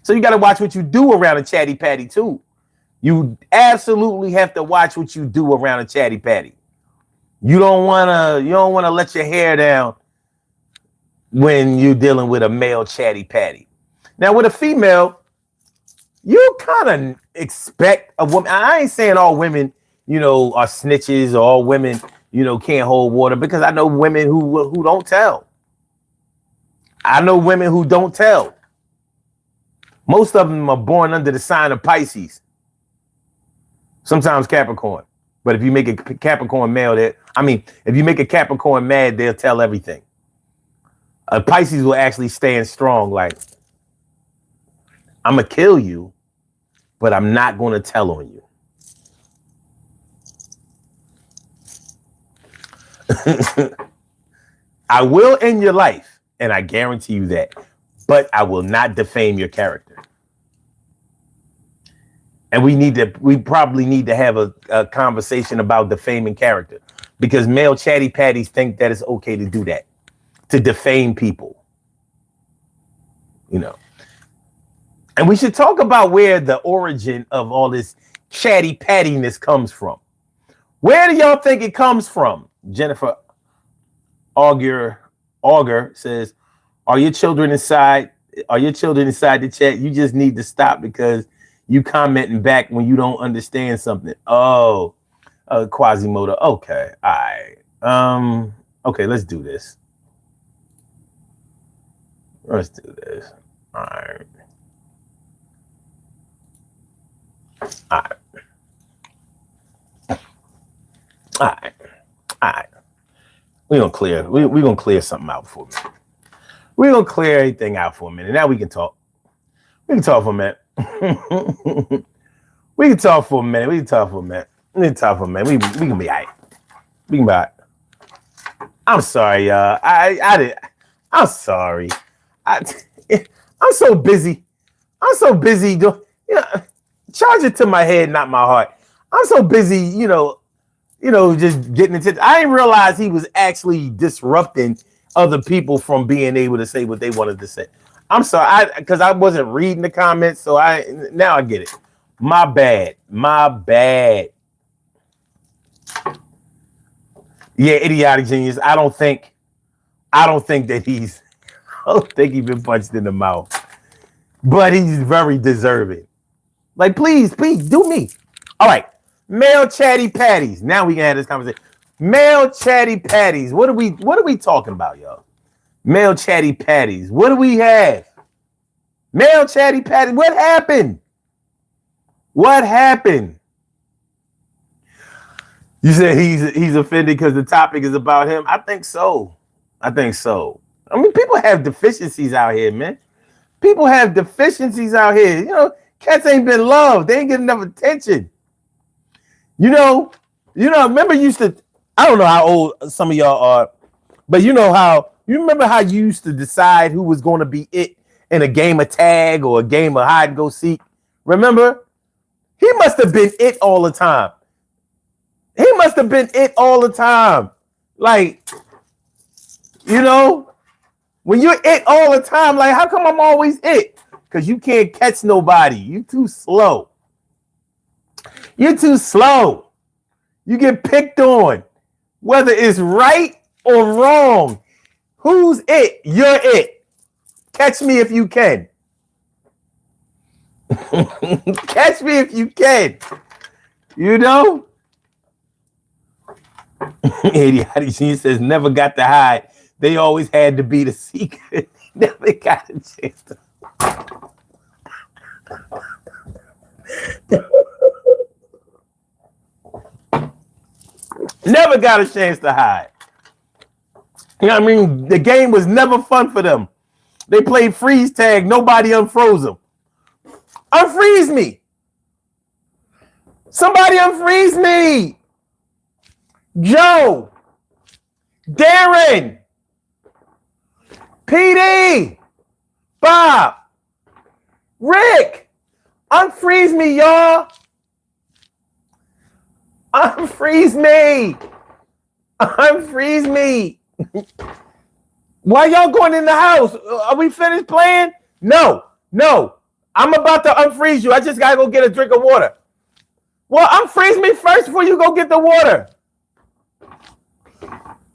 So you got to watch what you do around a chatty patty too. You absolutely have to watch what you do around a chatty patty. You don't want to let your hair down when you're dealing with a male chatty patty. Now with a female, you kind of expect a woman. I ain't saying all women, are snitches, or all women, can't hold water, because I know women who don't tell. I know women who don't tell. Most of them are born under the sign of Pisces. Sometimes Capricorn. But if you make a Capricorn male, if you make a Capricorn mad, they'll tell everything. A Pisces will actually stand strong, like, I'm going to kill you, but I'm not going to tell on you. I will end your life, and I guarantee you that, but I will not defame your character. And we probably need to have a conversation about defaming character, because male chatty patties think that it's okay to do that, to defame people, And we should talk about where the origin of all this chatty pattiness comes from. Where do y'all think it comes from? Jennifer Auger says, Are your children inside the chat? You just need to stop because you commenting back when you don't understand something. Oh, Quasimodo. Okay. All right. Okay, let's do this. All right. All right. We're gonna clear something out for a minute. We're gonna clear everything out for a minute. Now we can talk. We can talk for a minute. We can talk for a minute. We can be all right. We can be all right. I'm sorry, y'all. I'm sorry. I'm so busy. Doing, charge it to my head, not my heart. I'm so busy, just getting into. I didn't realize he was actually disrupting other people from being able to say what they wanted to say. I'm sorry, because I wasn't reading the comments, so now I get it. My bad. Yeah, Idiotic Genius. I don't think that he's been punched in the mouth, but he's very deserving. Like, please do me. All right. Male chatty patties. Now we can have this conversation. Male chatty patties. What are we talking about, y'all? Male chatty patties. What do we have? Male chatty patties. What happened? You said he's offended because the topic is about him. I think so. I mean, people have deficiencies out here, man. Cats ain't been loved. They ain't getting enough attention. Remember I don't know how old some of y'all are, but you remember how you used to decide who was going to be it in a game of tag or a game of hide and go seek? Remember? He must have been it all the time. Like, when you're it all the time, like, how come I'm always it? Because you can't catch nobody. You too slow. You get picked on, whether it's right or wrong. Who's it? You're it. Catch me if you can. Catch me if you can. You know? Idiotic says never got to hide. They always had to be the secret. Never got a chance to. Never got a chance to hide. You know what I mean? The game was never fun for them. They played freeze tag. Nobody unfroze them. Unfreeze me. Somebody unfreeze me. Joe. Darren. PD. Bob. Rick. Unfreeze me, y'all. Unfreeze me. Unfreeze me. Why y'all going in the house? Are we finished playing? No. I'm about to unfreeze you. I just gotta go get a drink of water. Well, unfreeze me first before you go get the water.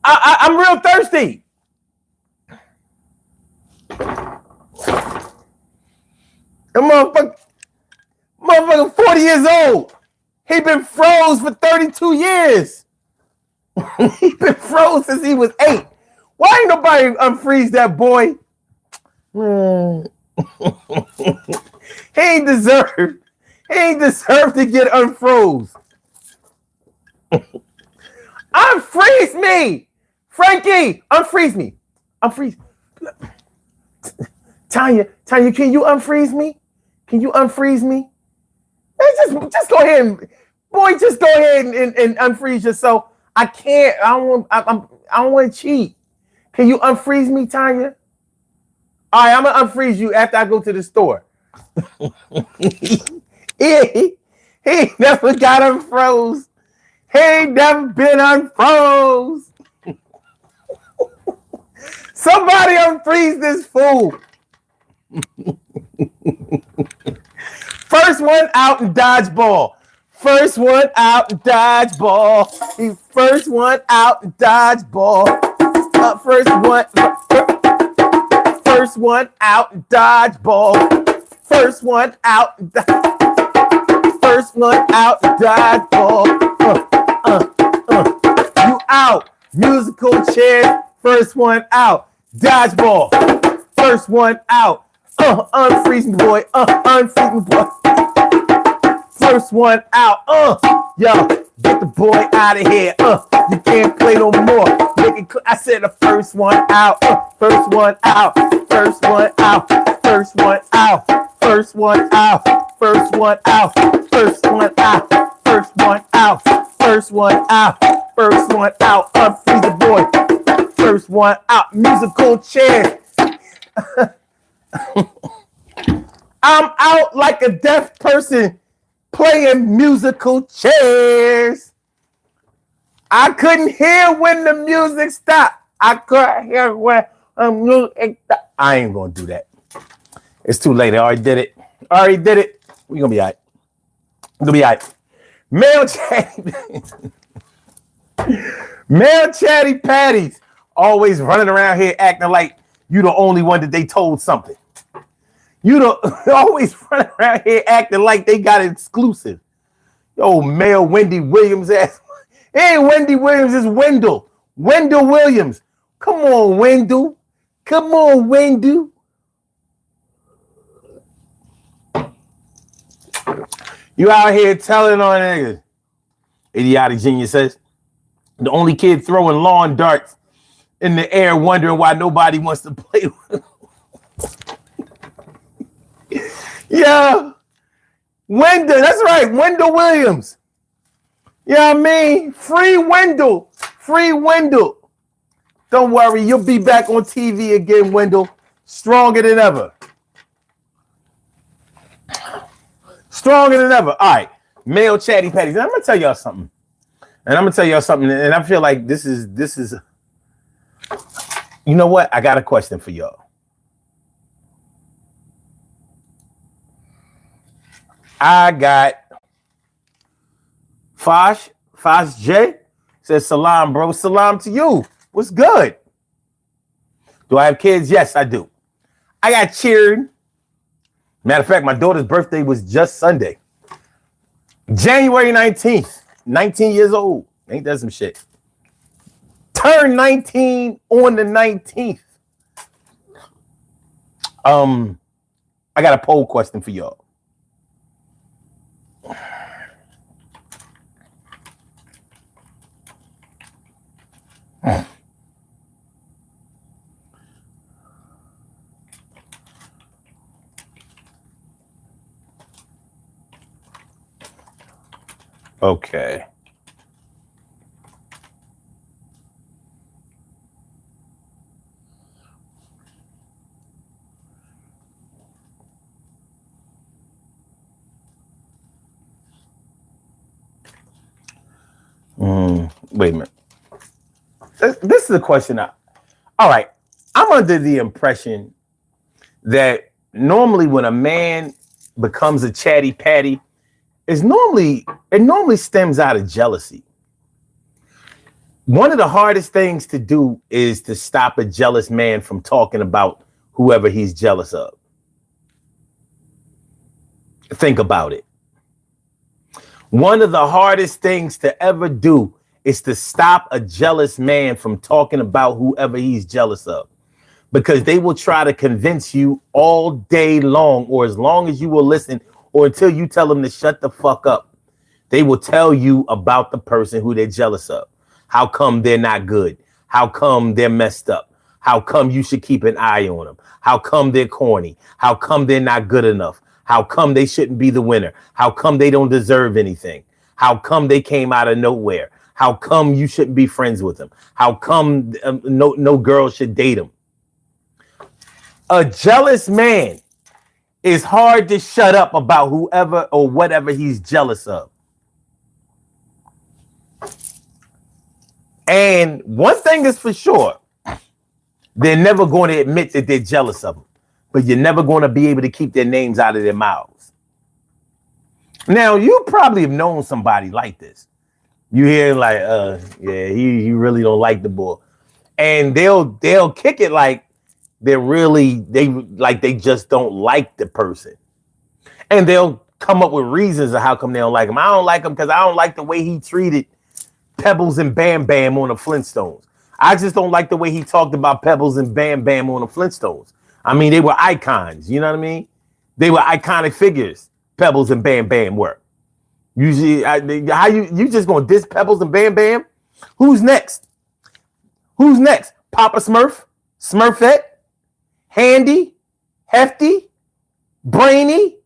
I'm real thirsty. The motherfucker 40 years old. He been froze for 32 years. He been froze since he was 8. Why ain't nobody unfreeze that boy? He ain't deserve to get unfroze. Unfreeze me! Frankie, unfreeze me. Unfreeze. Tanya, can you unfreeze me? Can you unfreeze me? Man, just go ahead and just go ahead and unfreeze yourself. I can't. I don't want to cheat. Can you unfreeze me, Tanya? All right, I'm gonna unfreeze you after I go to the store. he never got unfroze. He ain't never been unfroze. Somebody unfreeze this fool. First one out in dodgeball. First one out in dodgeball. First one out in dodgeball. First one out in dodgeball. First one out in dodgeball. You out. Musical chair. First one out. Dodgeball. First one out. Unfreeze me, boy. Unfreeze me, boy. First one out. Yo, get the boy out of here. You can't play no more. I said the first one out. First one out. First one out. First one out. First one out. First one out. First one out. First one out. First one out. First one out. Unfreeze the boy. First one out. Musical chair. I'm out like a deaf person playing musical chairs. I couldn't hear when the music stopped. I couldn't hear when the music stopped. I ain't gonna do that. It's too late. I already did it. We're gonna be all right. Male chatty patties always running around here acting like you the only one that they told something. You always running around here acting like they got it exclusive. Yo, male Wendy Williams ass. It ain't Wendy Williams, it's Wendell. Wendell Williams. Come on, Wendell. You out here telling on niggas. Idiotic Genius says, the only kid throwing lawn darts in the air wondering why nobody wants to play with him. Yeah. Wendell, that's right. Wendell Williams. You know what I mean? Free Wendell. Don't worry, you'll be back on TV again, Wendell. Stronger than ever. All right. Male chatty patties. And I'm gonna tell y'all something. And I feel like this is you know what? I got a question for y'all. I got Fosh J says salam, bro. Salam to you. What's good? Do I have kids? Yes, I do. I got cheered. Matter of fact, my daughter's birthday was just Sunday. January 19th, 19 years old. Ain't that some shit? Turned 19 on the 19th. I got a poll question for y'all. Okay. Wait a minute. This is a question. All right. I'm under the impression that normally when a man becomes a chatty patty, it normally stems out of jealousy. One of the hardest things to do is to stop a jealous man from talking about whoever he's jealous of. Think about it. One of the hardest things to ever do is to stop a jealous man from talking about whoever he's jealous of, because they will try to convince you all day long, or as long as you will listen, or until you tell them to shut the fuck up. They will tell you about the person who they're jealous of. How come they're not good? How come they're messed up? How come you should keep an eye on them? How come they're corny? How come they're not good enough? How come they shouldn't be the winner? How come they don't deserve anything? How come they came out of nowhere? How come you shouldn't be friends with them? How come no girl should date them? A jealous man is hard to shut up about whoever or whatever he's jealous of. And one thing is for sure, they're never going to admit that they're jealous of them, but you're never going to be able to keep their names out of their mouths. Now, you probably have known somebody like this. You hear like, yeah, he really don't like the boy. And they'll kick it like they just don't like the person. And they'll come up with reasons of how come they don't like him. I don't like him because I don't like the way he treated Pebbles and Bam Bam on the Flintstones. I just don't like the way he talked about Pebbles and Bam Bam on the Flintstones. I mean, they were icons, you know what I mean? They were iconic figures, Pebbles and Bam Bam were. Usually, how you just gonna diss Pebbles and Bam Bam? Who's next? Who's next? Papa Smurf? Smurfette? Handy? Hefty? Brainy?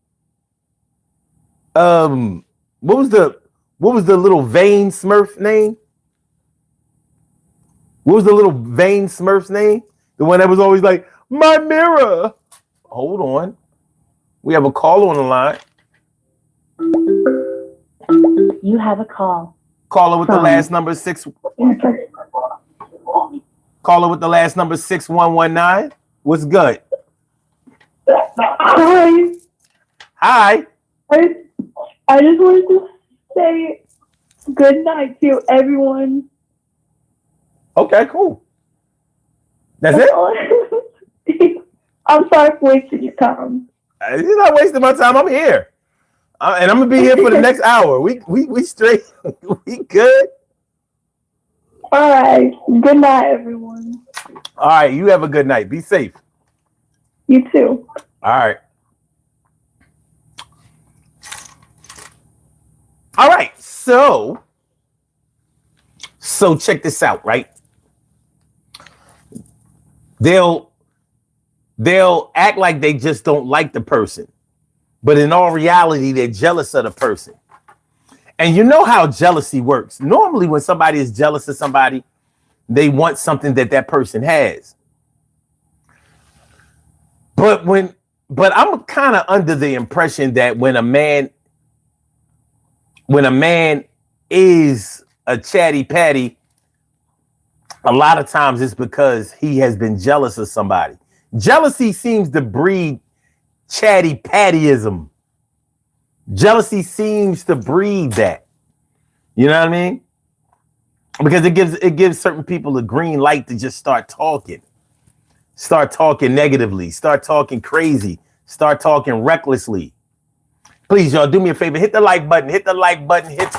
What was the little vain Smurf name? What was the little vain Smurf's name? The one that was always like, my mirror. Hold on. We have a call on the line. You have a call. Caller with the last number 6. Caller with the last number 6119. What's good? Hi. Hi. I just wanted to say good night to everyone. Okay, cool. That's it? I'm sorry for wasting your time. You're not wasting my time. I'm here. And I'm going to be here for the next hour. We straight. We good. All right. Good night, everyone. All right. You have a good night. Be safe. You too. All right. All right. So check this out, right? They'll act like they just don't like the person, but in all reality, they're jealous of the person. And you know how jealousy works. Normally, when somebody is jealous of somebody, they want something that person has. But I'm kind of under the impression that when a man is a chatty patty, a lot of times it's because he has been jealous of somebody. Jealousy seems to breed chatty pattyism. Jealousy seems to breed that. You know what I mean? Because it gives certain people a green light to just start talking negatively, start talking crazy, start talking recklessly. Please, y'all, do me a favor. Hit the like button. Hit the like button. Hit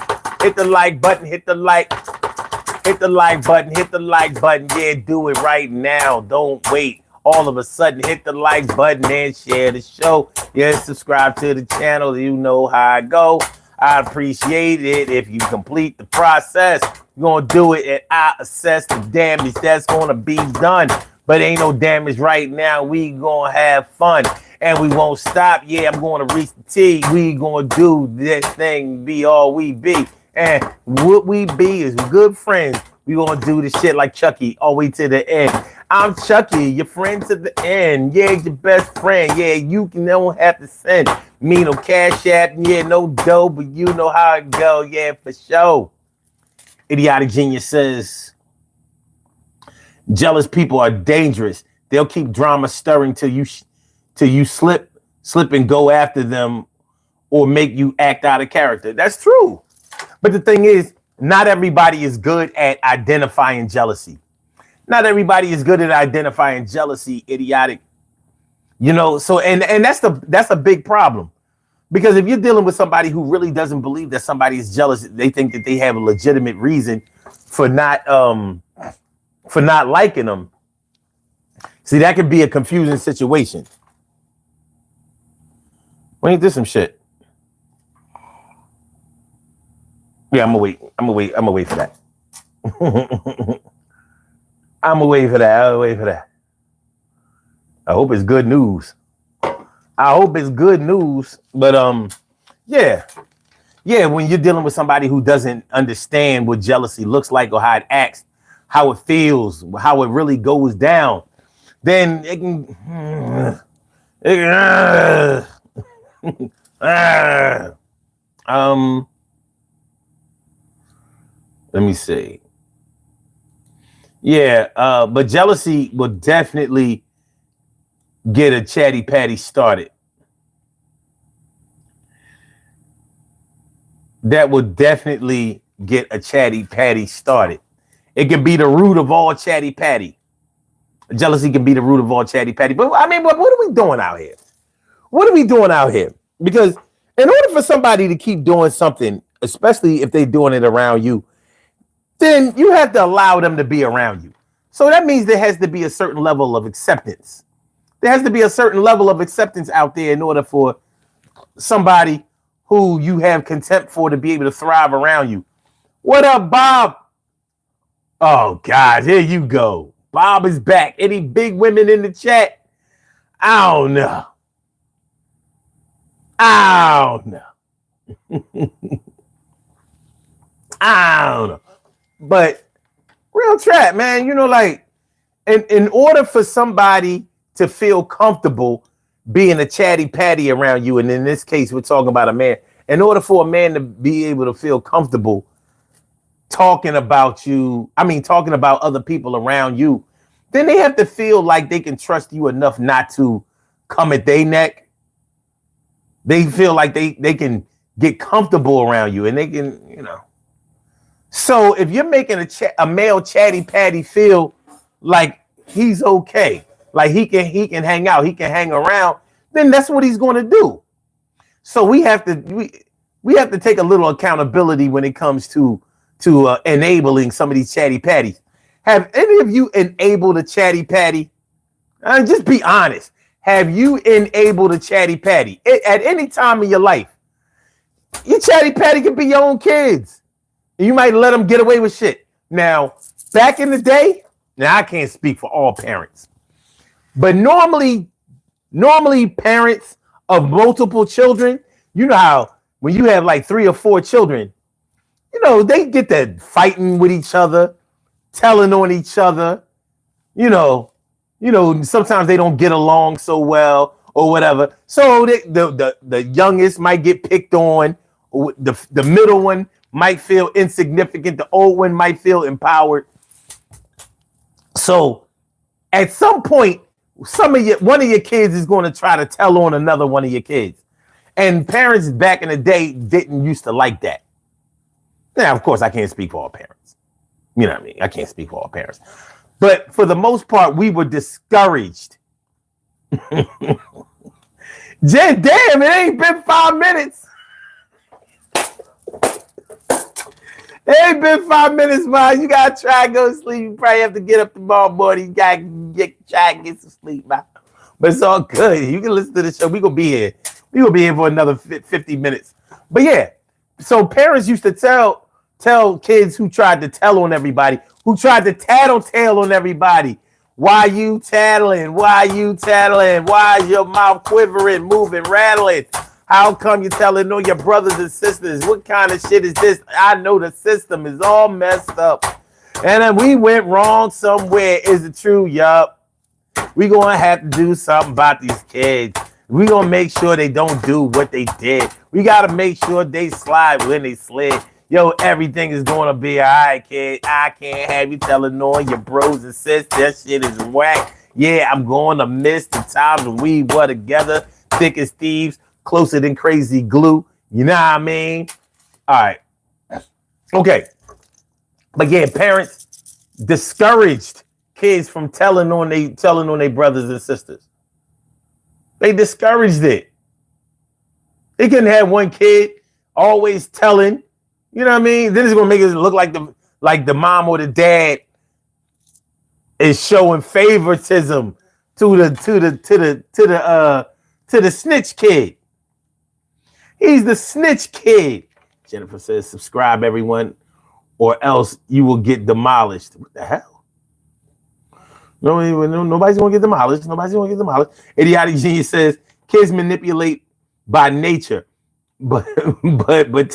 the like button. Hit the like button. Hit the like button. Yeah, do it right now. Don't wait. All of a sudden, hit the like button and share the show. Yeah, subscribe to the channel. You know how I go. I appreciate it if you complete the process. You're going to do it, and I assess the damage that's going to be done. But ain't no damage right now. We going to have fun, and we won't stop. Yeah, I'm going to reach the T. We going to do this thing, be all we be. And what we be is good friends. We going to do the shit like Chucky all the way to the end. I'm Chucky, your friend to the end. Yeah, your best friend. Yeah, you don't have to send me no cash app. Yeah, no dough, but you know how it go. Yeah, for sure. Idiotic Genius says, jealous people are dangerous. They'll keep drama stirring till you slip and go after them or make you act out of character. That's true. But the thing is, not everybody is good at identifying jealousy. Not everybody is good at identifying jealousy, idiotic. You know, so and that's a big problem. Because if you're dealing with somebody who really doesn't believe that somebody is jealous, they think that they have a legitimate reason for not liking them. See, that could be a confusing situation. Ain't this some shit? Yeah, I'm gonna wait for that. I'm gonna wait for that. I hope it's good news. But yeah, when you're dealing with somebody who doesn't understand what jealousy looks like or how it acts, how it feels, how it really goes down, then it can let me see. Yeah, but jealousy will definitely get a chatty patty started. That will definitely get a chatty patty started. It can be the root of all chatty patty. Jealousy can be the root of all chatty patty. But I mean, what are we doing out here? What are we doing out here? Because in order for somebody to keep doing something, especially if they're doing it around you, then you have to allow them to be around you. So that means there has to be a certain level of acceptance. There has to be a certain level of acceptance out there in order for somebody who you have contempt for to be able to thrive around you. What up, Bob? Oh, God, here you go. Bob is back. Any big women in the chat? I don't know. I don't know. But real trap, man, you know, like in order for somebody to feel comfortable being a chatty patty around you, and in this case, we're talking about a man, in order for a man to be able to feel comfortable talking about you, talking about other people around you, then they have to feel like they can trust you enough not to come at their neck. They feel like they can get comfortable around you and they can, you know. So if you're making a male chatty patty feel like he's okay, like he can hang out, he can hang around, then that's what he's going to do. So we have to take a little accountability when it comes to enabling some of these chatty patties. Have any of you enabled a chatty patty? Just be honest. Have you enabled a chatty patty at any time in your life? Your chatty patty could be your own kids. You might let them get away with shit. Now, back in the day, now I can't speak for all parents, but normally parents of multiple children, you know how when you have like 3 or 4 children, you know, they get that fighting with each other, telling on each other, you know, sometimes they don't get along so well or whatever. So the youngest might get picked on, the middle one might feel insignificant, the old one might feel empowered. So at some point, one of your kids is going to try to tell on another one of your kids. And parents back in the day didn't used to like that. Now, of course, I can't speak for all parents. You know what I mean? I can't speak for all parents. But for the most part, we were discouraged. Jen, damn, it ain't been 5 minutes. It ain't been 5 minutes, man. You gotta try to go to sleep. You probably have to get up tomorrow morning. You gotta try and get some sleep, man. But it's all good. You can listen to the show. We gonna be here. We gonna be here for another 50 minutes. But yeah, so parents used to tell kids who tried to tell on everybody, who tried to tattletale on everybody. Why you tattling? Why you tattling? Why is your mouth quivering, moving, rattling? How come you telling on your brothers and sisters? What kind of shit is this? I know the system is all messed up. And then we went wrong somewhere. Is it true? Yup. We gonna have to do something about these kids. We gonna make sure they don't do what they did. We gotta make sure they slide when they slid. Yo, everything is gonna be all right, kid. I can't have you telling on your bros and sis. That shit is whack. Yeah, I'm gonna miss the times when we were together, thick as thieves, closer than crazy glue. You know what I mean? All right. Okay. But yeah, parents discouraged kids from telling on their brothers and sisters. They discouraged it. They couldn't have one kid always telling. You know what I mean? Then it's gonna make it look like the mom or the dad is showing favoritism to the snitch kid. He's the snitch kid. Jennifer says, subscribe everyone, or else you will get demolished. What the hell? Nobody's gonna get demolished. Nobody's gonna get demolished. Idiotic Genius says, kids manipulate by nature, but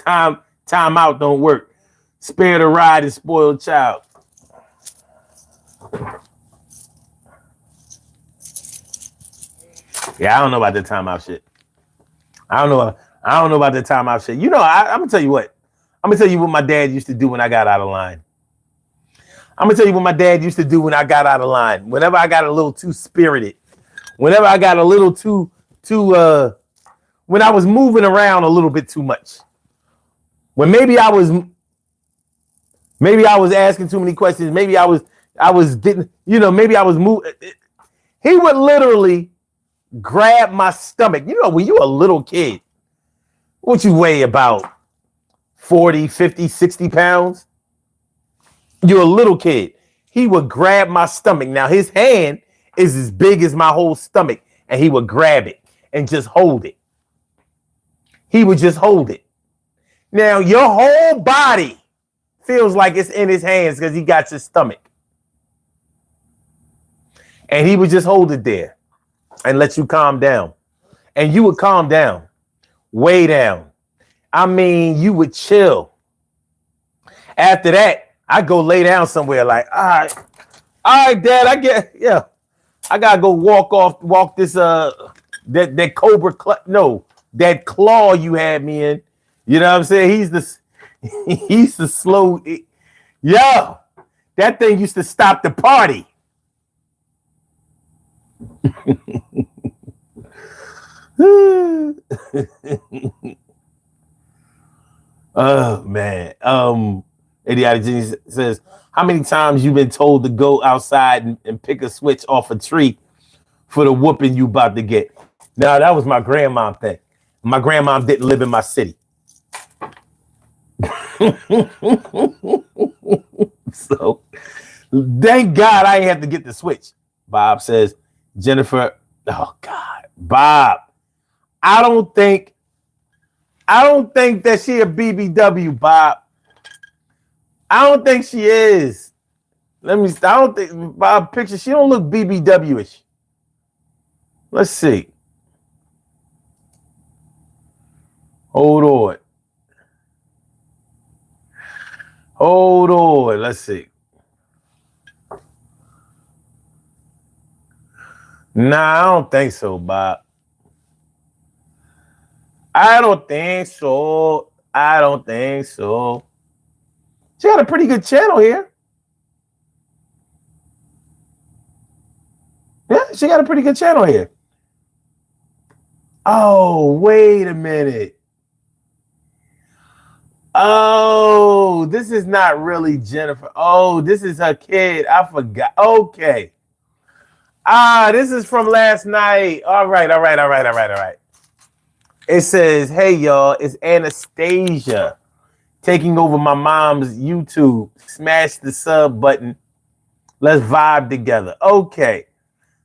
time out don't work. Spare the ride and spoiled child. Yeah, I don't know about the timeout shit. I don't know about the timeout shit. You know, I'm gonna tell you what. I'm gonna tell you what my dad used to do when I got out of line. I'm gonna tell you what my dad used to do when I got out of line. Whenever I got a little too spirited, whenever I got a little too when I was moving around a little bit too much. When maybe I was asking too many questions. Maybe I was getting, maybe I was moving. He would literally grab my stomach. You know, when you're a little kid, what you weigh about 40, 50, 60 pounds? You're a little kid. He would grab my stomach. Now his hand is as big as my whole stomach, and he would grab it and just hold it. He would just hold it. Now, your whole body feels like it's in his hands because he got your stomach. And he would just hold it there and let you calm down. And you would calm down, way down. I mean, you would chill. After that, I go lay down somewhere like, all right, Dad, I gotta go walk this, that cobra, that claw you had me in. You know what I'm saying? He's the slow. Yo, that thing used to stop the party. Oh man. Idiotic Genius says, how many times you been told to go outside and pick a switch off a tree for the whooping you about to get? No, that was my grandmom thing. My grandmom didn't live in my city. So thank God I ain't have to get the switch. Bob says, Jennifer, oh God, Bob, I don't think that she a BBW, Bob. I don't think she is. I don't think Bob picture, she don't look BBW-ish. Let's see. Hold on. Let's see. Nah, I don't think so, Bob. I don't think so. She got a pretty good channel here. Yeah, she got a pretty good channel here. Oh, wait a minute. Oh, this is not really Jennifer. Oh, this is her kid. I forgot. Okay. This is from last night. All right. It says, hey, y'all, it's Anastasia taking over my mom's YouTube. Smash the sub button. Let's vibe together. Okay.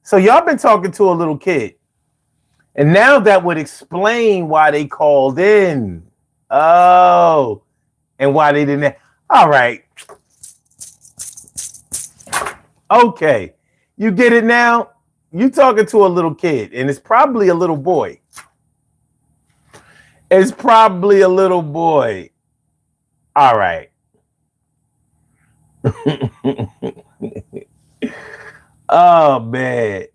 So y'all been talking to a little kid. And now that would explain why they called in. Oh. And why they didn't. All right. Okay. You get it now? You talking to a little kid, and it's probably a little boy. It's probably a little boy. All right. Oh, man.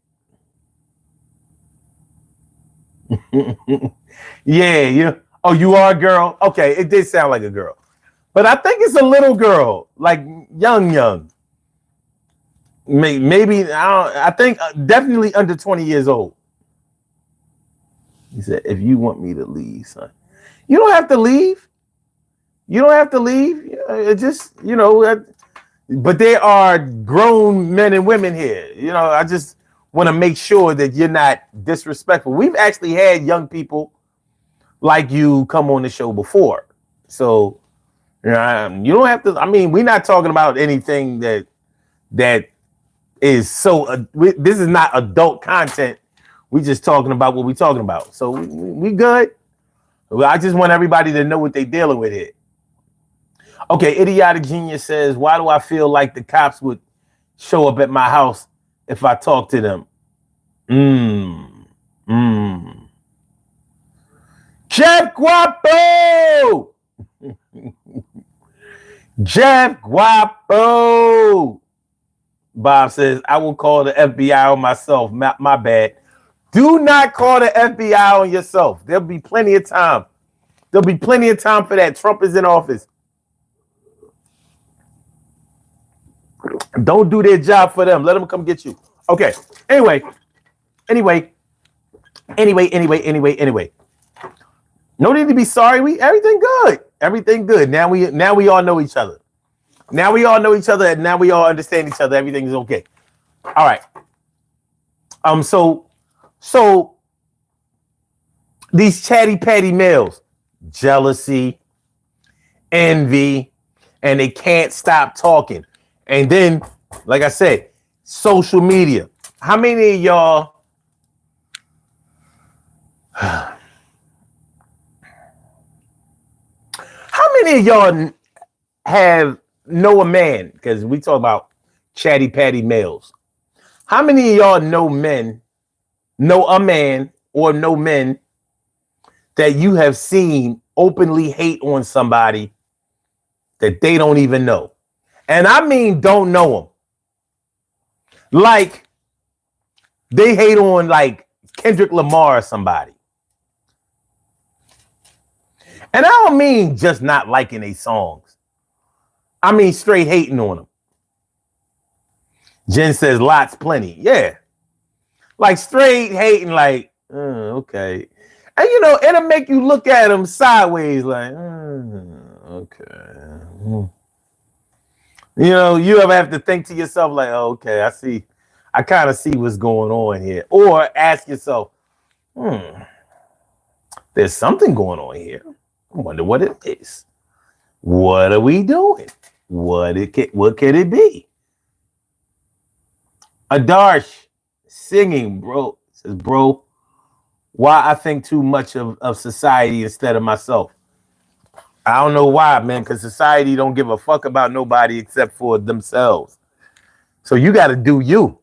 Yeah, you. Oh, you are a girl? Okay, it did sound like a girl. But I think it's a little girl, like young. Maybe, I think definitely under 20 years old. He said, if you want me to leave, son. You don't have to leave. You don't have to leave. It just, but there are grown men and women here. I just want to make sure that you're not disrespectful. We've actually had young people like you come on the show before. So, you don't have to. I mean, we're not talking about anything that is so. This is not adult content. We just talking about what we're talking about. So we good. I just want everybody to know what they're dealing with here. Okay, Idiotic Genius says, why do I feel like the cops would show up at my house if I talk to them? Jeff Guapo! Jeff Guapo! Bob says, I will call the FBI on myself. My bad. Do not call the FBI on yourself. There'll be plenty of time. There'll be plenty of time for that. Trump is in office. Don't do their job for them. Let them come get you. Okay. Anyway. No need to be sorry. Everything good. Everything good. Now we all know each other. Now we all know each other, and now we all understand each other. Everything is okay. All right. So these chatty patty males, jealousy, envy, and they can't stop talking. And then, like I said, social media. How many of y'all know a man? Because we talk about chatty patty males. How many of y'all know a man or know men that you have seen openly hate on somebody that they don't even know? And I mean don't know them. Like they hate on like Kendrick Lamar or somebody. And I don't mean just not liking their songs. I mean straight hating on them. Jen says lots, plenty. Yeah. Like straight hating, like, okay. And it'll make you look at them sideways, like, okay. You ever have to think to yourself, like, oh, okay, I kind of see what's going on here. Or ask yourself, there's something going on here. I wonder what it is. What are we doing? What could it be? Adarsh singing, bro, says, bro, why I think too much of society instead of myself. I don't know why, man, because society don't give a fuck about nobody except for themselves. So you got to do you.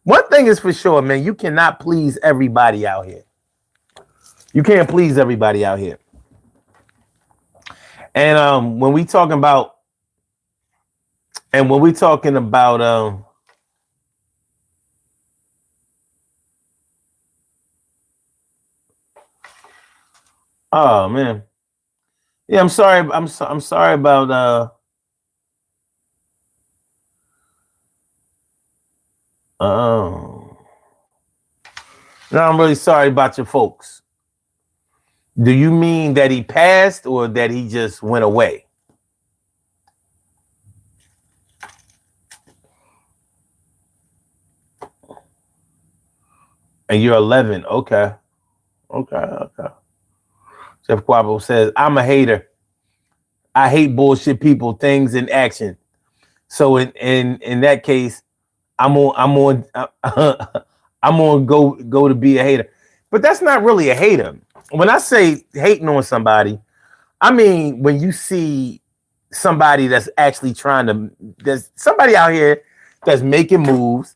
One thing is for sure, man, you cannot please everybody out here. You can't please everybody out here. And when we talking about oh man. Yeah, I'm sorry. I'm sorry about no, I'm really sorry about your folks. Do you mean that he passed or that he just went away? And you're 11. Okay. Okay. Chef Quabo says, I'm a hater. I hate bullshit people, things, and action. So in that case, I'm on I'm on go to be a hater. But that's not really a hater. When I say hating on somebody, I mean when you see somebody that's actually there's somebody out here that's making moves,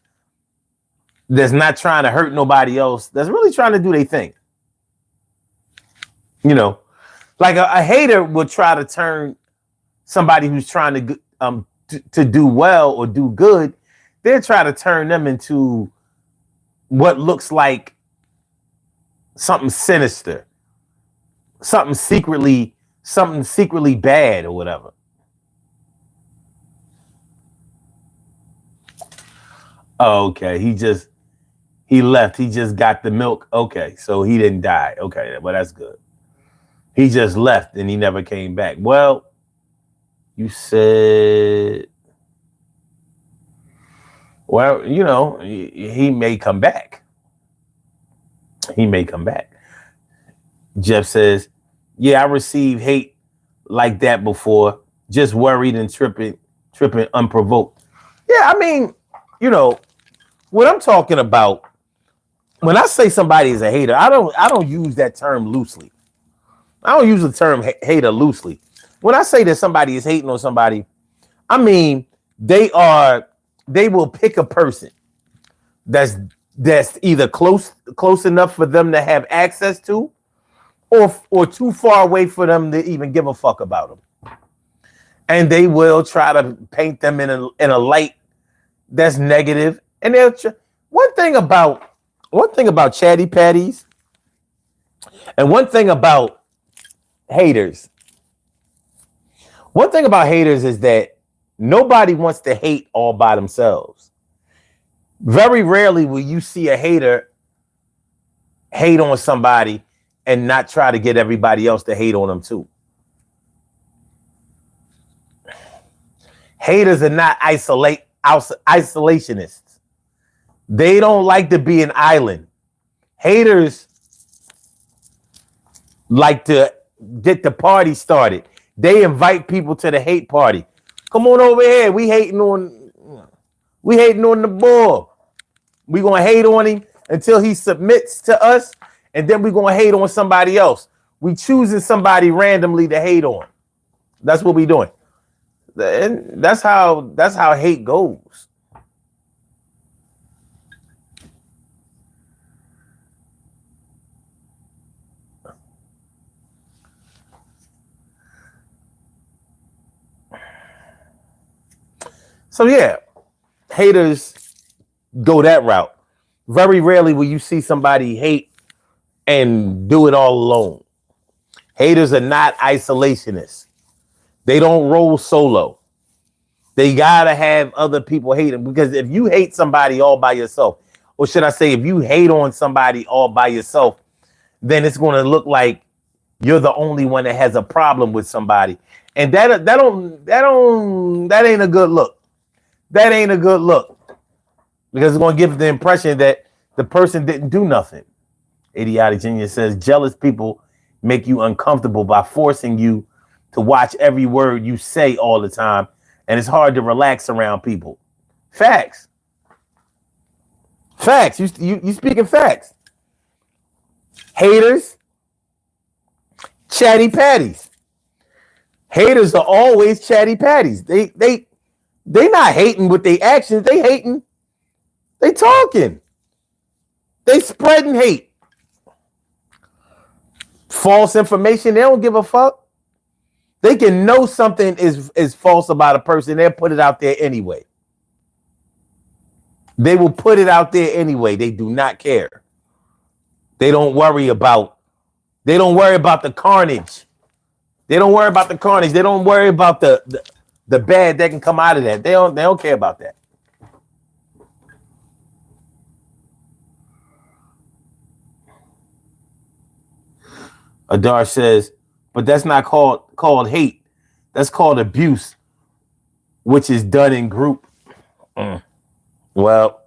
that's not trying to hurt nobody else, that's really trying to do their thing. You know, like a hater would try to turn somebody who's trying to do well or do good, they'll try to turn them into what looks like something sinister, something secretly bad or whatever. Oh, okay, he left. He just got the milk. Okay, so he didn't die. Okay, well, that's good. He just left and he never came back. Well, you said, well, you know, he may come back. He may come back. Jeff says, yeah, I received hate like that before. Just worried and tripping unprovoked. Yeah, I mean, you know, what I'm talking about, when I say somebody is a hater, I don't use that term loosely. I don't use the term hater loosely. When I say that somebody is hating on somebody, I mean they will pick a person that's either close enough for them to have access to, or too far away for them to even give a fuck about them. And they will try to paint them in a light that's negative. And one thing about chatty patties, and one thing about haters. One thing about haters is that nobody wants to hate all by themselves. Very rarely will you see a hater hate on somebody and not try to get everybody else to hate on them too. Haters are not isolationists. They don't like to be an island. Haters like to get the party started. They invite people to the hate party. Come on over here. We hating on the bull. We gonna hate on him until he submits to us, and then we gonna hate on somebody else. We choosing somebody randomly to hate on. That's what we doing. And that's how hate goes. So yeah, haters go that route. Very rarely will you see somebody hate and do it all alone. Haters are not isolationists. They don't roll solo. They gotta have other people hate them, because if you hate somebody all by yourself, or should I say, if you hate on somebody all by yourself, then it's going to look like you're the only one that has a problem with somebody, and that ain't a good look. That ain't a good look, because it's going to give the impression that the person didn't do nothing. Idiotic Genius says jealous people make you uncomfortable by forcing you to watch every word you say all the time, and it's hard to relax around people. Facts. You speaking facts. Haters, chatty patties. Haters are always chatty patties. They not hating with their actions. They talking. They spreading hate. False information. They don't give a fuck. They can know something is false about a person. They'll put it out there anyway. They will put it out there anyway. They do not care. They don't worry about the carnage. They don't worry about the carnage. They don't worry about the bad that can come out of that. They don't care about that. Adar says, but that's not called hate. That's called abuse, which is done in group. Well,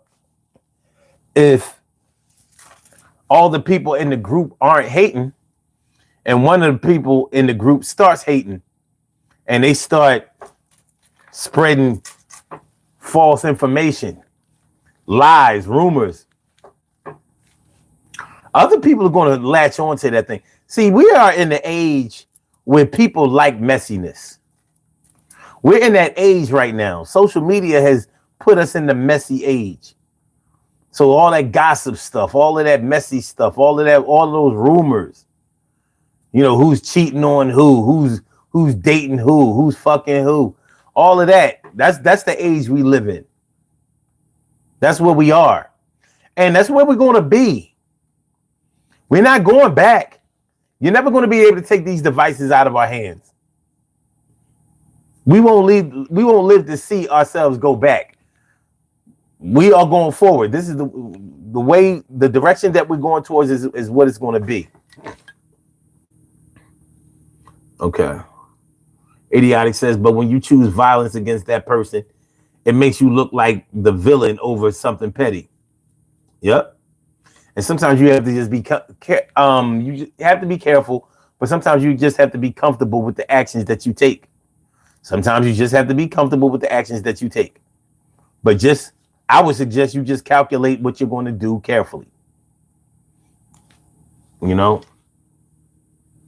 if all the people in the group aren't hating, and one of the people in the group starts hating, and they start spreading false information, lies, rumors, other people are going to latch on to that thing. See, we are in the age where people like messiness. We're in that age right now. Social media has put us in the messy age. So all that gossip stuff, all of that messy stuff, all of those rumors, you know, who's cheating on who's dating who's fucking who, all of that. That's the age we live in. That's where we are. And that's where we're going to be. We're not going back. You're never going to be able to take these devices out of our hands. We won't live to see ourselves go back. We are going forward. This is the way, the direction that we're going towards is what it's going to be. Okay. Idiotic says, but when you choose violence against that person, it makes you look like the villain over something petty. Yep. And sometimes you have to just be you have to be careful, but sometimes you just have to be comfortable with the actions that you take. Sometimes you just have to be comfortable with the actions that you take. But I would suggest you just calculate what you're going to do carefully. You know?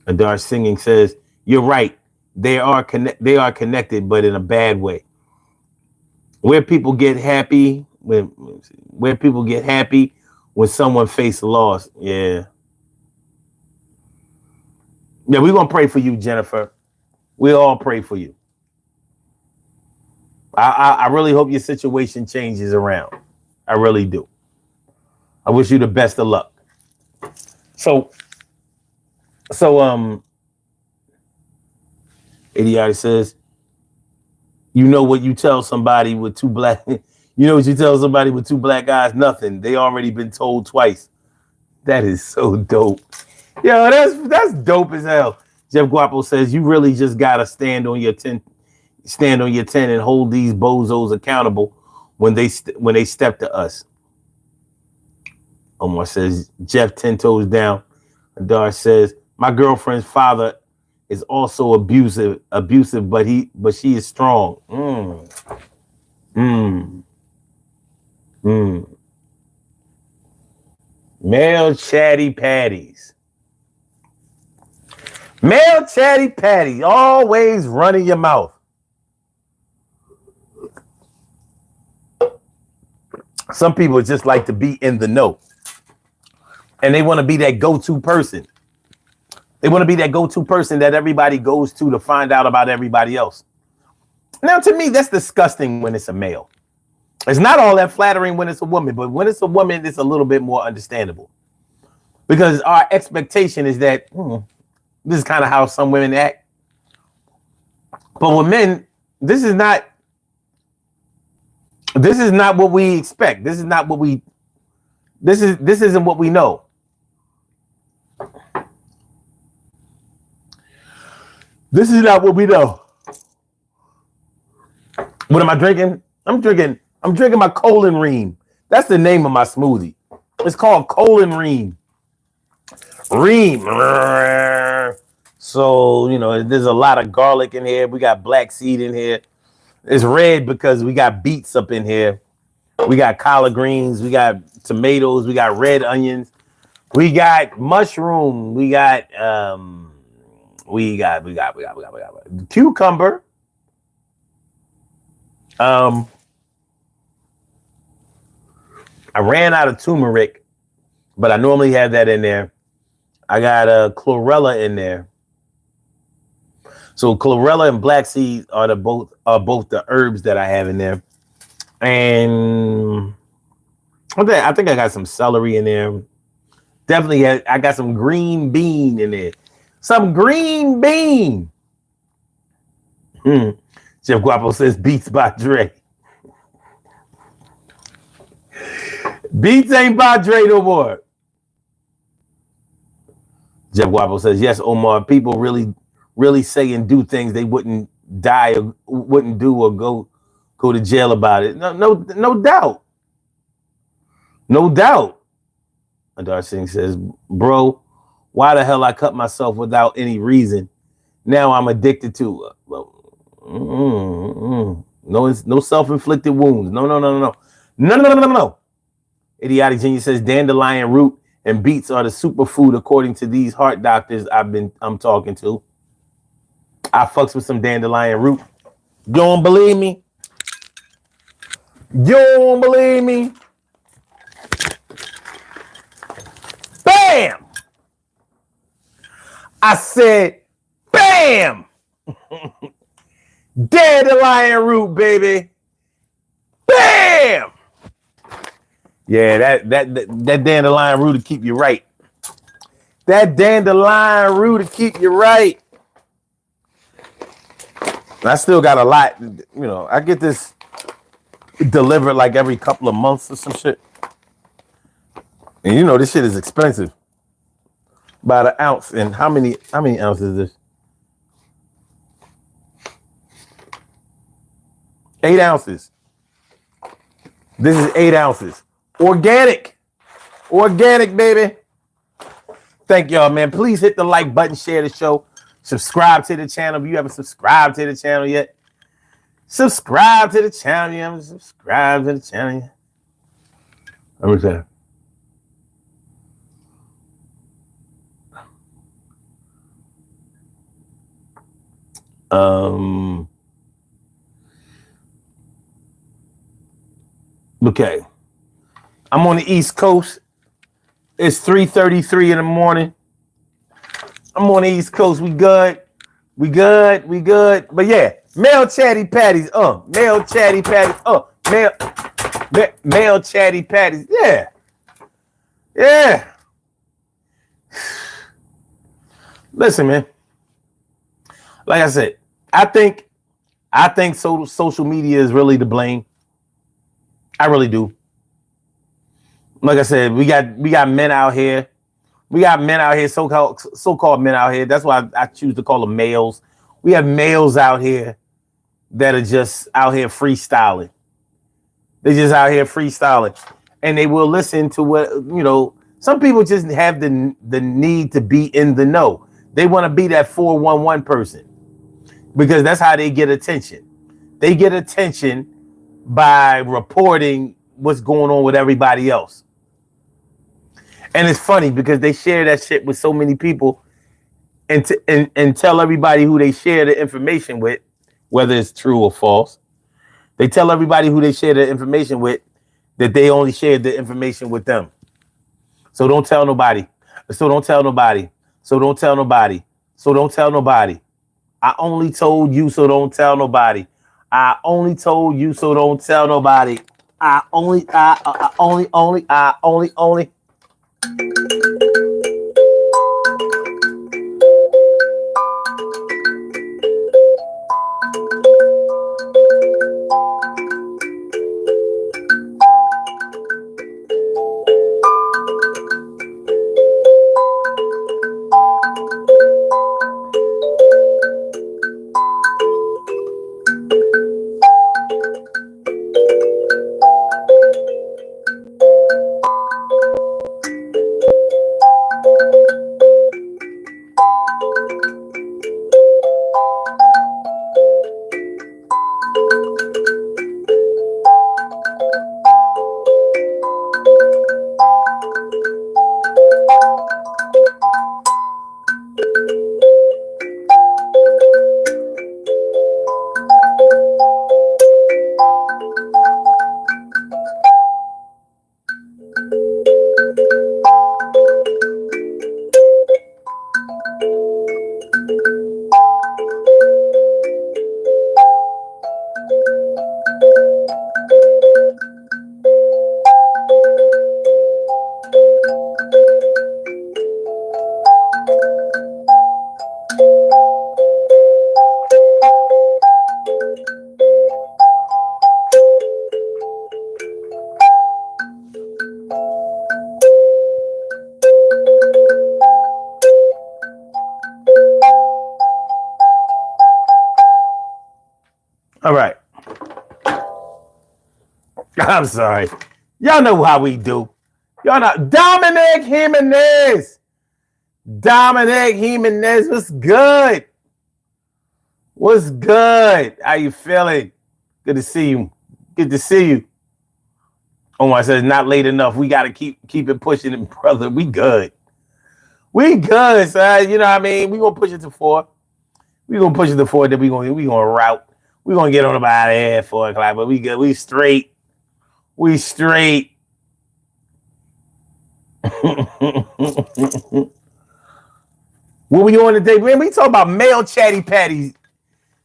Adar Singing says, you're right. They are connected, but in a bad way. Where people get happy when someone faces loss. Yeah. Yeah, we're going to pray for you, Jennifer. We all pray for you. I really hope your situation changes around. I really do. I wish you the best of luck. So Idiotic says, you know what you tell somebody with two black eyes? Nothing. They already been told twice. That is so dope. Yo, that's dope as hell. Jeff Guapo says, you really just gotta stand on your 10 and hold these bozos accountable when they step to us. Omar says, Jeff 10 toes down. Adar says, my girlfriend's father is also abusive, but she is strong. Male chatty patties. Male chatty patty, always running your mouth. Some people just like to be in the know. And they want to be that go-to person. They want to be that go-to person that everybody goes to find out about everybody else. Now, to me, that's disgusting when it's a male. It's not all that flattering when it's a woman, but when it's a woman, it's a little bit more understandable. Because our expectation is that this is kind of how some women act. But with men, this is not what we expect. This isn't what we know. This is not what we know. What am I drinking? I'm drinking my colon ream. That's the name of my smoothie. It's called colon ream. Ream. So, you know, there's a lot of garlic in here. We got black seed in here. It's red because we got beets up in here. We got collard greens. We got tomatoes. We got red onions. We got mushroom. We got cucumber. I ran out of turmeric, but I normally have that in there. I got chlorella in there. So chlorella and black seed are both the herbs that I have in there. And I think I got some celery in there. Definitely, I got some green bean in there. Some green bean. Chef Guapo says Beats by Dre. Beats ain't by Dre no more. Jeff Guapo says, yes, Omar, people really say and do things they wouldn't do or go to jail about it. No doubt. No doubt. Adar Singh says, bro, why the hell I cut myself without any reason? Now I'm addicted to no self-inflicted wounds. No. Idiotic Genius says dandelion root and beets are the superfood according to these heart doctors I'm talking to. I fucks with some dandelion root. You don't believe me? You don't believe me? Bam! I said, bam! Dandelion root, baby. Bam! Yeah, that dandelion root to keep you right. That dandelion root to keep you right. I still got a lot, I get this delivered like every couple of months or some shit. And this shit is expensive. By the ounce. And how many ounces is this? 8 ounces. This is 8 ounces. Organic, baby. Thank y'all, man. Please hit the like button, share the show, subscribe to the channel. If you haven't subscribed to the channel yet, subscribe to the channel. You haven't subscribed to the channel yet. Let me say. Okay. I'm on the East Coast. It's 3:33 in the morning. I'm on the East Coast. We good. But yeah, male chatty patties. Male chatty patties. Male chatty patties. Yeah. Listen, man. Like I said, I think social media is really to blame. I really do. Like I said, we got men out here. We got men out here, so-called men out here. That's why I choose to call them males. We have males out here that are just out here freestyling. They're just out here freestyling. And they will listen to what, some people just have the need to be in the know. They want to be that 411 person because that's how they get attention. They get attention by reporting what's going on with everybody else. And it's funny because they share that shit with so many people and tell everybody who they share the information with, whether it's true or false. They tell everybody who they share the information with that they only shared the information with them. So don't tell nobody. So don't tell nobody. So don't tell nobody. So don't tell nobody. I only told you, so don't tell nobody. I only told you, so don't tell nobody. I only. All right. I'm sorry. Y'all know how we do. Y'all not Dominic Jimenez. Dominic Jimenez, what's good? What's good? How you feeling? Good to see you. Good to see you. Omar says not late enough. We gotta keep it pushing, brother. We good. We good, son. You know what I mean? We gonna push it to 4. We gonna push it to 4. Then we gonna route. We gonna get on about out of here at 4 o'clock. But we good. We straight. We straight. What we on today, man? We talk about male chatty patties,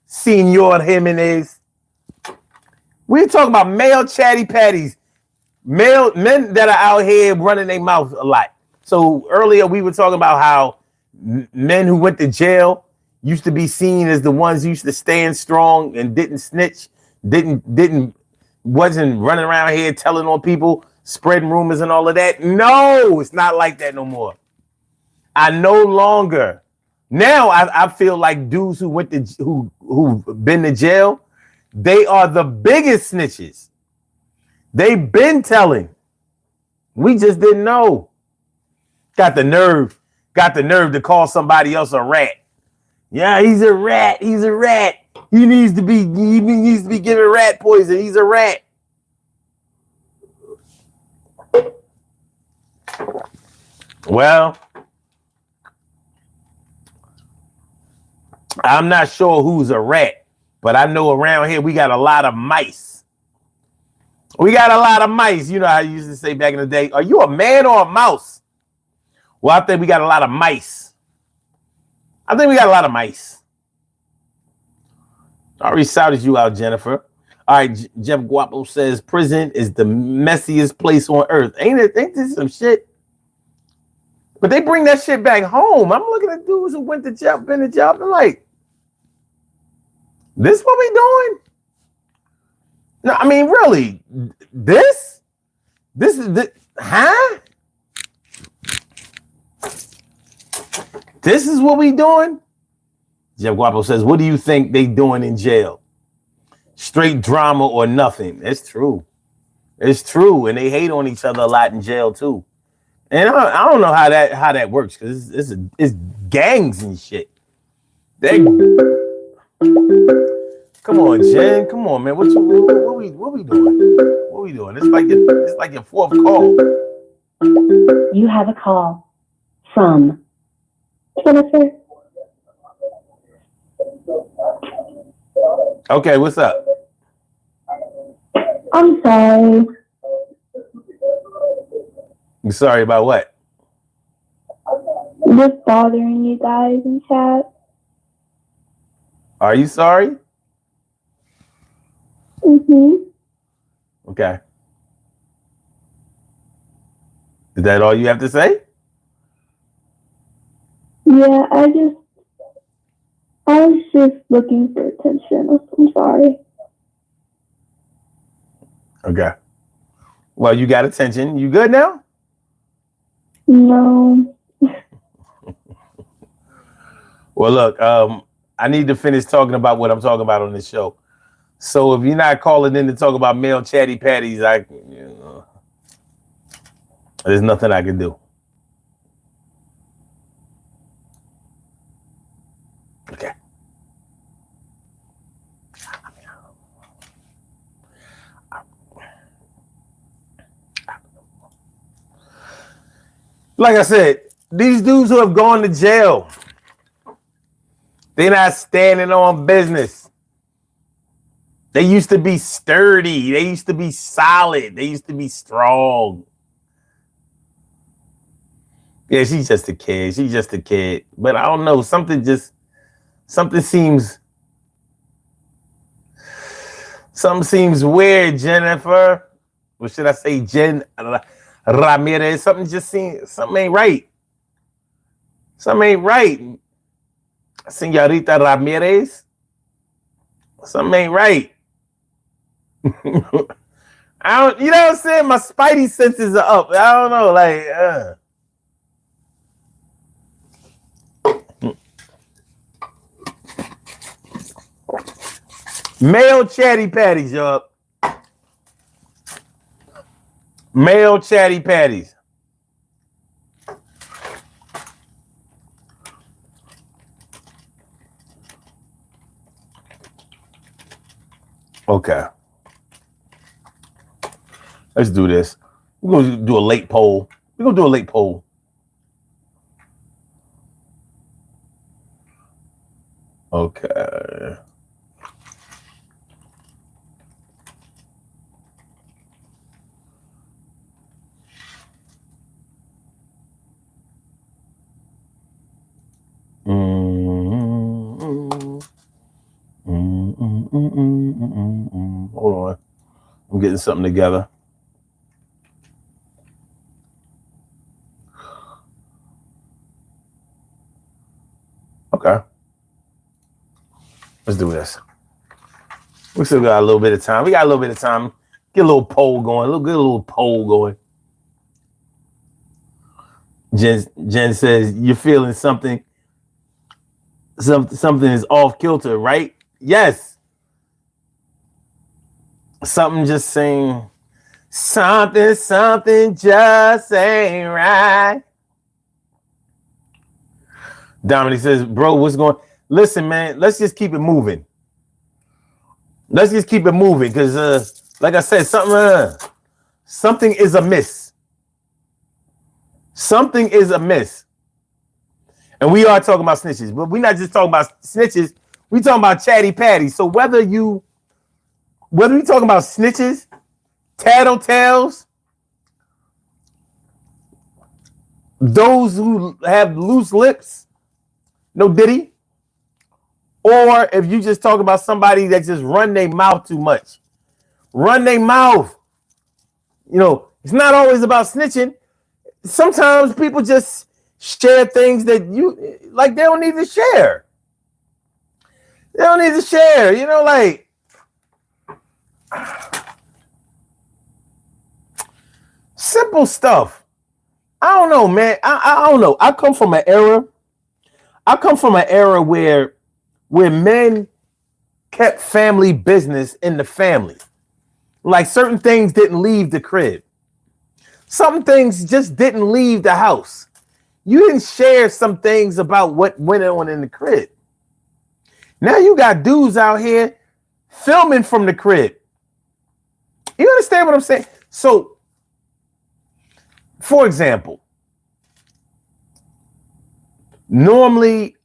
Senor Jimenez. We talking about male chatty patties, male men that are out here running their mouth a lot. So earlier we were talking about how men who went to jail used to be seen as the ones who used to stand strong and didn't snitch, wasn't running around here telling on people, spreading rumors and all of that. No, it's not like that no more. I no longer. Now I feel like dudes who went to who've been to jail, they are the biggest snitches. They've been telling. We just didn't know. Got the nerve to call somebody else a rat. Yeah, he's a rat. He's a rat. He needs to be given rat poison. He's a rat. Well, I'm not sure who's a rat, but I know around here we got a lot of mice. We got a lot of mice. You know how I used to say back in the day, are you a man or a mouse? Well, I think we got a lot of mice. I already shouted you out, Jennifer. All right, Jeff Guapo says prison is the messiest place on earth. Ain't this some shit? But they bring that shit back home. I'm looking at dudes who went to jail, been to jail. I'm like, this what we doing? No, I mean, really, this is the, huh? This is what we doing? Jeff Guapo says, what do you think they doing in jail? Straight drama or nothing. It's true. It's true. And they hate on each other a lot in jail too. And I don't know how that works because it's gangs and shit. Come on, Jen. Come on, man. What we doing? What we doing? It's like your 4th call. You have a call from Jennifer. Okay, what's up? I'm sorry. You sorry about what? Just bothering you guys in chat. Are you sorry? Mm-hmm. Okay. Is that all you have to say? Yeah, I was just looking for attention. I'm sorry. Okay. Well, you got attention. You good now? No. Well, look, I need to finish talking about what I'm talking about on this show. So if you're not calling in to talk about male chatty patties, there's nothing I can do. Okay. Like I said, these dudes who have gone to jail, they're not standing on business. They used to be sturdy. They used to be solid. They used to be strong. Yeah, she's just a kid. She's just a kid. But I don't know. Something seems weird, Jennifer. Or should I say Jen Ramirez? Something ain't right. Something ain't right. Señorita Ramirez. Something ain't right. You know what I'm saying? My spidey senses are up. I don't know, Male chatty patties, y'all. Male chatty patties. Okay. Let's do this. We're going to do a late poll. We're going to do a late poll. Okay. Hold on. I'm getting something together. Okay. Let's do this. We still got a little bit of time. We got a little bit of time. Get a little poll going. Get a little poll going. Jen says, you're feeling something. Something is off kilter, right? Yes. Something just saying, something just ain't right. Dominic says, bro, what's going on? Listen, man, let's just keep it moving. Let's just keep it moving because, like I said, something is amiss. Something is amiss. And we are talking about snitches, but we're not just talking about snitches. We're talking about chatty patties. So whether we talking about snitches, tattletales, those who have loose lips, no diddy, or if you just talk about somebody that just run their mouth too much, run their mouth. You know, it's not always about snitching. Sometimes people just share things that they don't need to share. They don't need to share, you know, like simple stuff. I don't know, man. I don't know. I come from an era where men kept family business in the family. Like certain things didn't leave the crib. Some things just didn't leave the house. You didn't share some things about what went on in the crib. Now you got dudes out here filming from the crib. You understand what I'm saying? So, for example, normally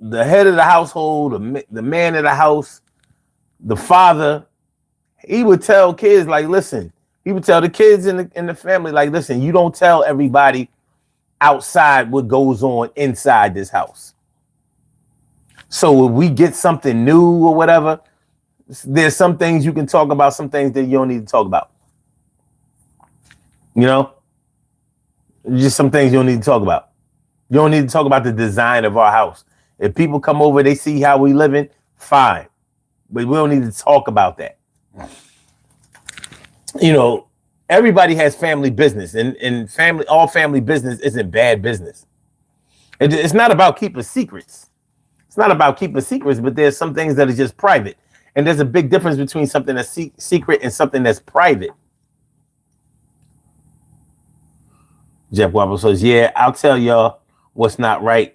the head of the household, the man of the house, the father, he would tell kids like, listen, he would tell the kids in the family like, listen, you don't tell everybody outside what goes on inside this house. So if we get something new or whatever, there's some things you can talk about, some things that you don't need to talk about. You know, just some things you don't need to talk about. You don't need to talk about the design of our house. If people come over, they see how we living, fine. But we don't need to talk about that. You know, everybody has family business, and all family business isn't bad business. It's not about keeping secrets. It's not about keeping secrets, but there's some things that are just private. And there's a big difference between something that's secret and something that's private. Jeff Wobble says, yeah, I'll tell y'all what's not right.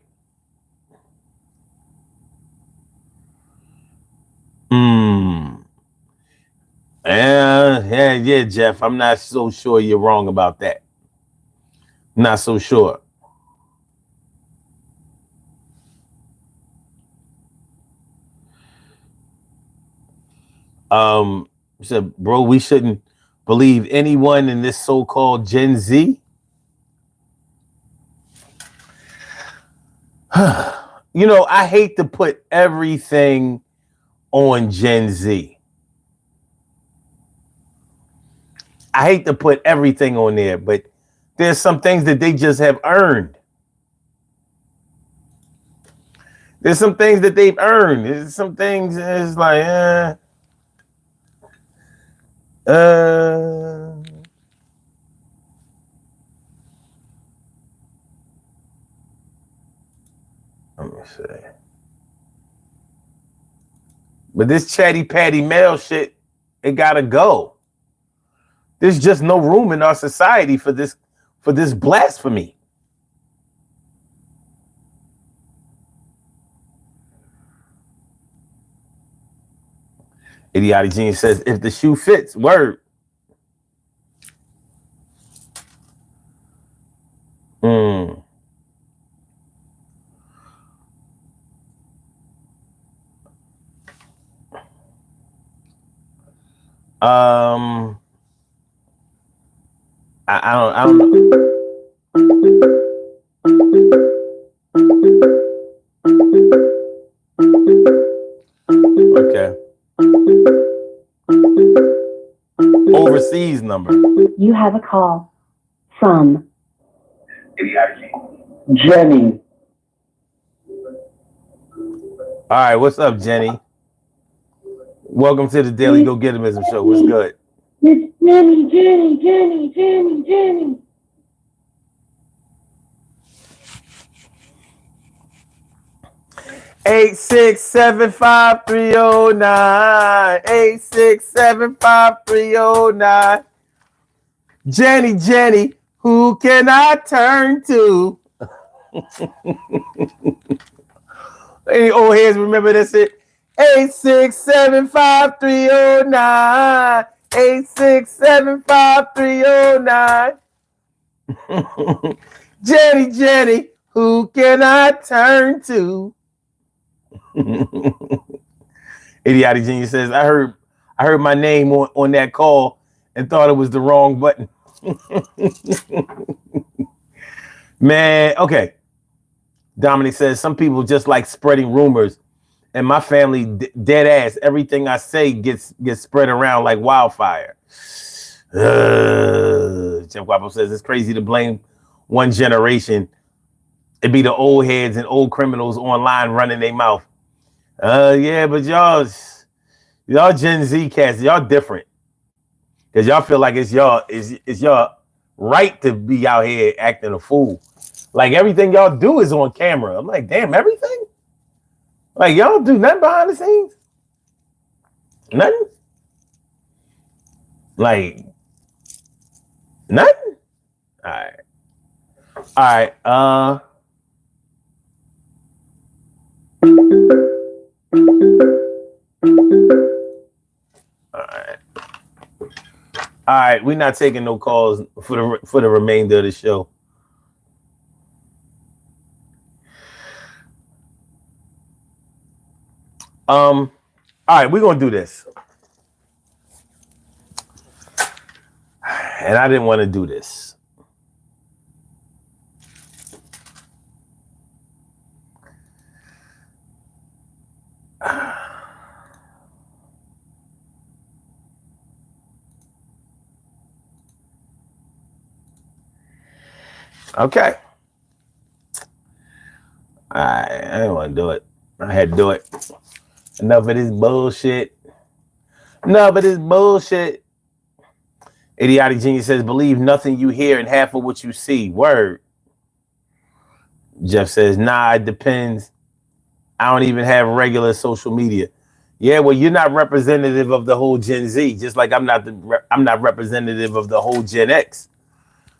Yeah, Jeff. I'm not so sure you're wrong about that. Not so sure. Said, bro, we shouldn't believe anyone in this so-called Gen Z. You know, I hate to put everything on Gen Z. I hate to put everything on there, but there's some things that they just have earned. There's some things that they've earned. There's some things it's like, let me see. But this chatty patty male shit, it gotta go. There's just no room in our society for this blasphemy. Idiotic Genius says, if the shoe fits, word. I don't know. Okay. Overseas number. You have a call from Jenny. All right, what's up, Jenny? Welcome to the Daily Go Getimism Show. What's good? It's Jenny. 8675309. 8675309. Jenny, who can I turn to? Any old heads remember this shit? 8675309. 8675309. Jenny, who can I turn to? Idiotic Genius says, I heard my name on that call and thought it was the wrong button. Man, okay. Dominic says, some people just like spreading rumors, and my family dead ass. Everything I say gets spread around like wildfire. Jeff Guapo says, it's crazy to blame one generation. It'd be the old heads and old criminals online running their mouth. Yeah, but y'all Gen Z cats, y'all different. Because y'all feel like it's y'all right to be out here acting a fool. Like everything y'all do is on camera. I'm like, damn, everything? Like y'all don't do nothing behind the scenes? Nothing? Like nothing? All right. All right, we're not taking no calls for the remainder of the show. All right, we're gonna do this. And I didn't want to do this. Okay. I didn't want to do it. I had to do it. Enough of this bullshit. Idiotic Genius says, believe nothing you hear and half of what you see. Word. Jeff says, nah, it depends. I don't even have regular social media. Yeah, well, you're not representative of the whole Gen Z, just like I'm not representative of the whole Gen X.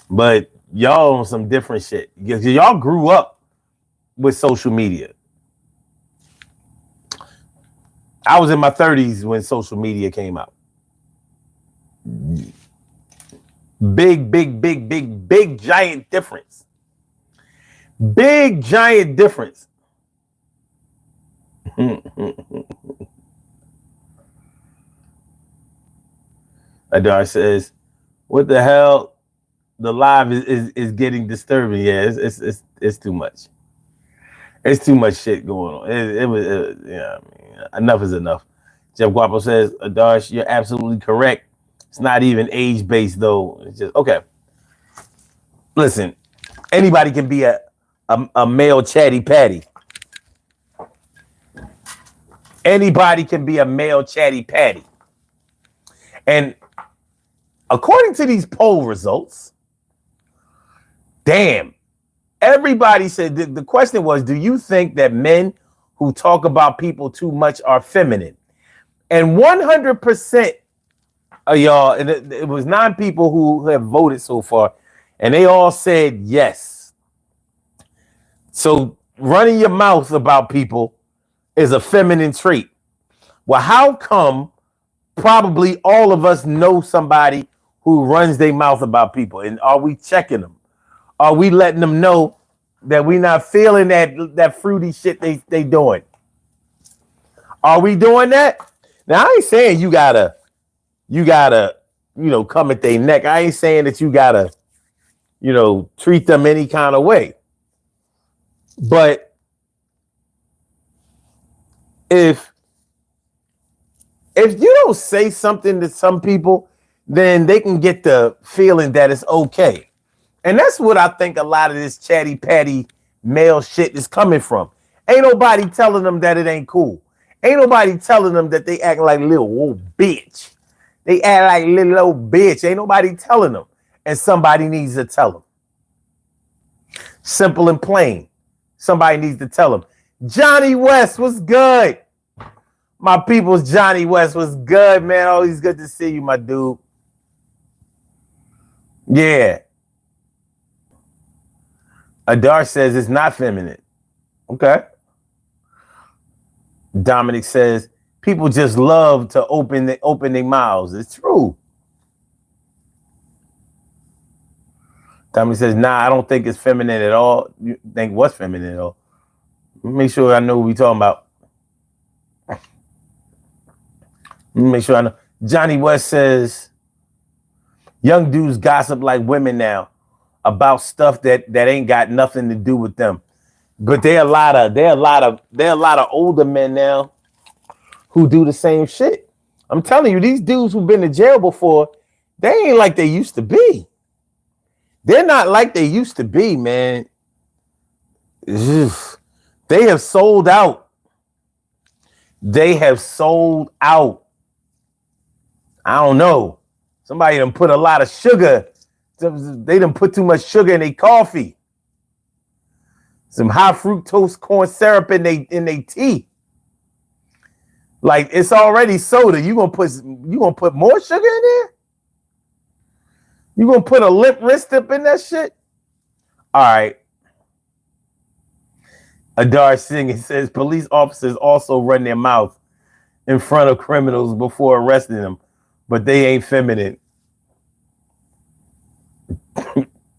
But y'all on some different shit. Y'all grew up with social media. I was in my 30s when social media came out. Big giant difference. Big giant difference. Adar says, what the hell? The live is getting disturbing. Yeah, it's too much. It's too much shit going on. Yeah, I mean, enough is enough. Jeff Guapo says, Adarsh, you're absolutely correct. It's not even age-based, though. It's just, okay. Listen, anybody can be a male chatty patty. Anybody can be a male chatty patty. And according to these poll results, damn, everybody said the question was, do you think that men who talk about people too much are feminine? And 100% of y'all, and it was 9 people who have voted so far, and they all said yes. So running your mouth about people is a feminine trait. Well, how come probably all of us know somebody who runs their mouth about people. And are we checking them? Are we letting them know that we not feeling that fruity shit they doing? Are we doing that? Now, I ain't saying you gotta, come at their neck. I ain't saying that you gotta, treat them any kind of way. But if you don't say something to some people, then they can get the feeling that it's okay. And that's what I think a lot of this chatty patty male shit is coming from. Ain't nobody telling them that it ain't cool. Ain't nobody telling them that they act like little old bitch. They act like little old bitch. Ain't nobody telling them. And somebody needs to tell them. Simple and plain. Somebody needs to tell them. Johnny West was good. My people's Johnny West was good, man. Always good to see you, my dude. Yeah. Adar says it's not feminine. Okay. Dominic says people just love to open their mouths. It's true. Dominic says, nah, I don't think it's feminine at all. You think what's feminine at all? Make sure I know what we're talking about. Make sure I know. Johnny West says young dudes gossip like women now about stuff that ain't got nothing to do with them. But there are a lot of older men now who do the same shit. I'm telling you, these dudes who've been to jail before, they ain't like they used to be. They're not like they used to be, man. They have sold out. They have sold out. I don't know. Somebody done put a lot of sugar. They done put too much sugar in their coffee. Some high fructose corn syrup in their tea. Like it's already soda. You gonna put more sugar in there? You gonna put a lip wrist up in that shit? All right. Adar Singh says police officers also run their mouth in front of criminals before arresting them, but they ain't feminine.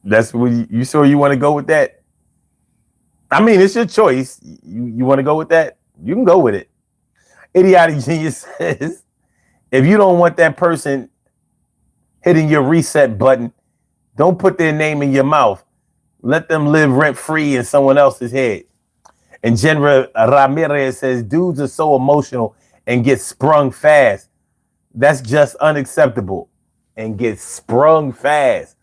That's what you sure you want to go with that? I mean, it's your choice. You want to go with that? You can go with it. Idiotic Genius says, if you don't want that person hitting your reset button, don't put their name in your mouth. Let them live rent-free in someone else's head. And Jenra Ramirez says, dudes are so emotional and get sprung fast. That's just unacceptable. And get sprung fast.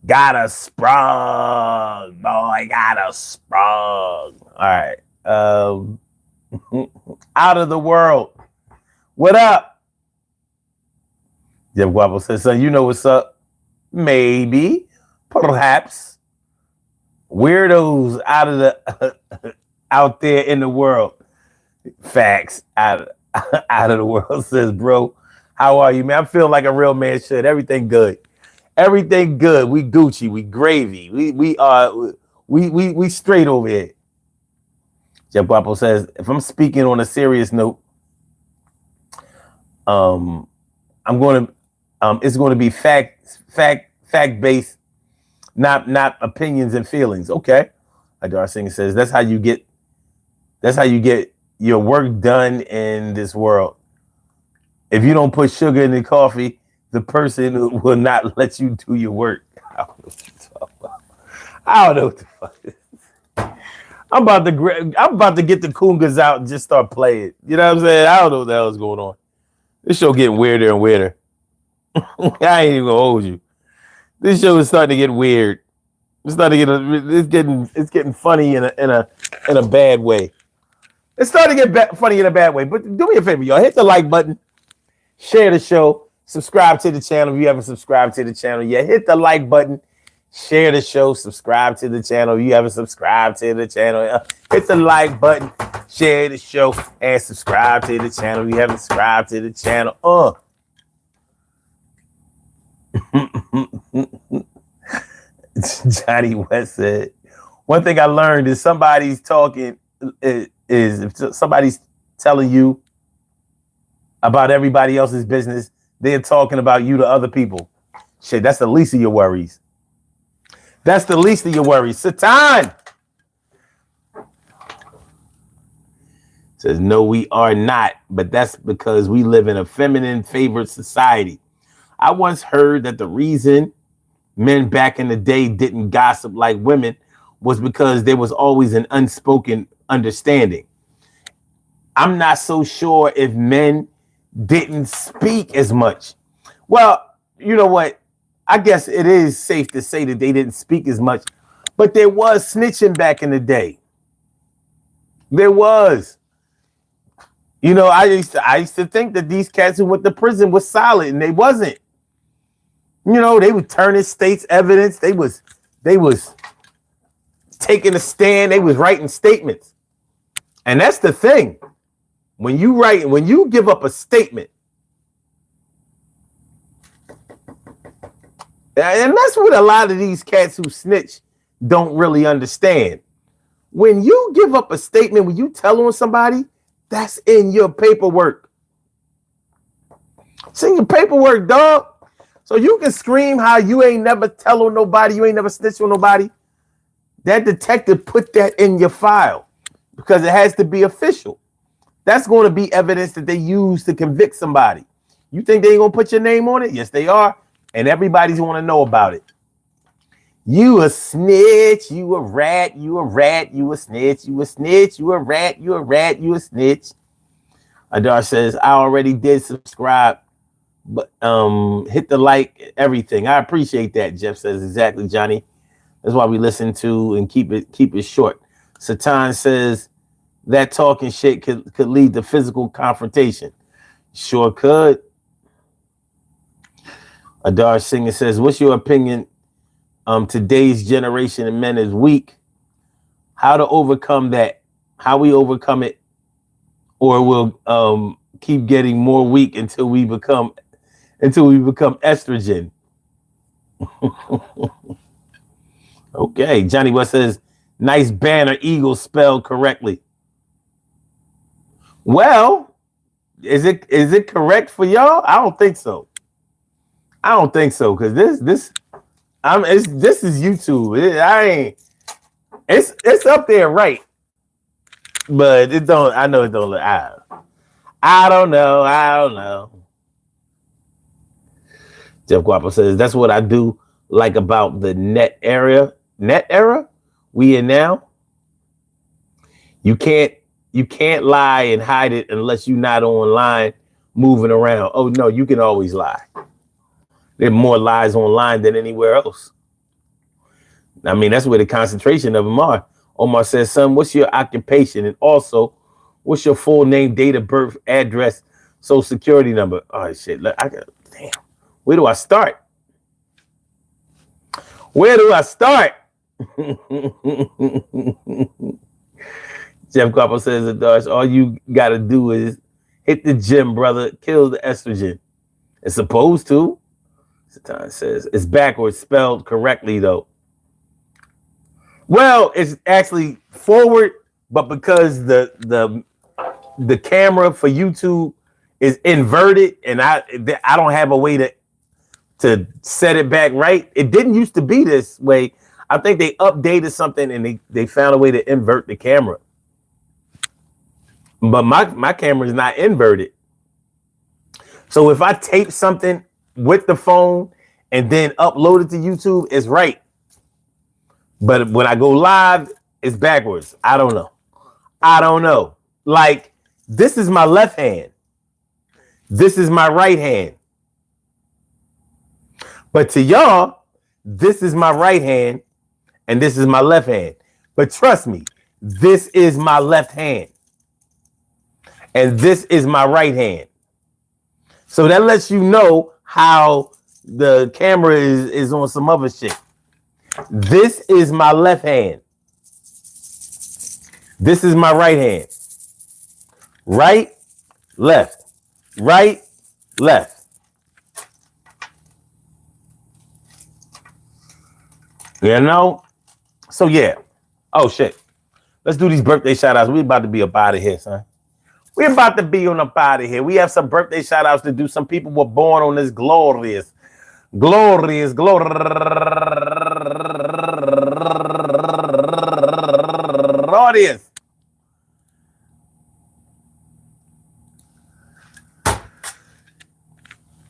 Gotta sprung, boy, gotta sprung. All right. Out of the world. What up? Jeff Guapo says, son, you know what's up? Maybe, perhaps. Weirdos out there in the world. Facts out of the world says, bro, how are you, man? I'm feeling like a real man should. Everything good. Everything good. We Gucci. We gravy. We straight over here. Jeff Guapo says, if I'm speaking on a serious note, it's going to be fact based, not opinions and feelings. Okay. Adar Singh says that's how you get your work done in this world. If you don't put sugar in the coffee, the person will not let you do your work. I don't know what you're talking about. I don't know what the fuck it is. I'm about to get the Cougars out and just start playing. You know what I'm saying? I don't know what the hell is going on. This show getting weirder and weirder. I ain't even gonna hold you. This show is starting to get weird. It's getting funny in a bad way. It's starting to get funny in a bad way. But do me a favor, y'all. Hit the like button, share the show, subscribe to the channel if you haven't subscribed to the channel yet. Hit the like button, share the show, subscribe to the channel if you haven't subscribed to the channel. Hit the like button, share the show, and subscribe to the channel if you haven't subscribed to the channel. Johnny West said, one thing I learned is somebody's talking is if somebody's telling you about everybody else's business. They're talking about you to other people. Shit, that's the least of your worries. That's the least of your worries. Satan says, no, we are not. But that's because we live in a feminine favored society. I once heard that the reason men back in the day didn't gossip like women was because there was always an unspoken understanding. I'm not so sure if men didn't speak as much. Well, you know what? I guess it is safe to say that they didn't speak as much, but there was snitching back in the day. There was. You know, I used to think that these cats who went to prison was solid, and they wasn't. You know, they would turn in state's evidence. They was taking a stand. They was writing statements. And that's the thing. When you give up a statement, and that's what a lot of these cats who snitch don't really understand. When you give up a statement, when you tell on somebody, that's in your paperwork. It's in your paperwork, dog. So you can scream how you ain't never tell on nobody, you ain't never snitched on nobody. That detective put that in your file because it has to be official. That's going to be evidence that they use to convict somebody. You think they ain't going to put your name on it? Yes, they are. And everybody's going to know about it. You a snitch, you a rat, you a rat, you a snitch, you a snitch, you a rat, you a rat, you a snitch. Adar says, I already did subscribe, but hit the like, everything. I appreciate that, Jeff says. Exactly, Johnny. That's why we listen to and keep it short. Satan says that talking shit could lead to physical confrontation. Sure could. Adar Singer says, what's your opinion? Today's generation of men is weak. How to overcome that? How we overcome it, or we'll keep getting more weak until we become estrogen. Okay, Johnny West says, nice banner, Eagle spelled correctly. Well, is it correct for y'all? I don't think so. I don't think so, because this is YouTube. It's up there, right? But it don't. I know it don't look. I don't know. Jeff Guapo says that's what I do like about the net era. Net era we in now. You can't lie and hide it unless you're not online moving around. Oh no, you can always lie. There are more lies online than anywhere else. I mean, that's where the concentration of them are. Omar says, son, what's your occupation? And also, what's your full name, date of birth, address, social security number? Oh, shit. Look, damn. Where do I start? Jeff Copper says, Darsh, all you got to do is hit the gym, brother. Kill the estrogen. It's supposed to. Satan says, it's backwards, spelled correctly, though. Well, it's actually forward, but because the camera for YouTube is inverted, and I don't have a way to set it back right. It didn't used to be this way. I think they updated something and they found a way to invert the camera. But my camera is not inverted. So if I tape something with the phone and then upload it to YouTube, it's right. But when I go live, it's backwards. I don't know. Like, this is my left hand. This is my right hand. But to y'all, this is my right hand and this is my left hand. But trust me, this is my left hand. And this is my right hand. So that lets you know how the camera is on some other shit. This is my left hand. This is my right hand. Right, left. Right, left. You know? So yeah. Oh shit. Let's do these birthday shout outs. We about to be up out of here, son. We're about to be on up out of here. We have some birthday shout outs to do. Some people were born on this glorious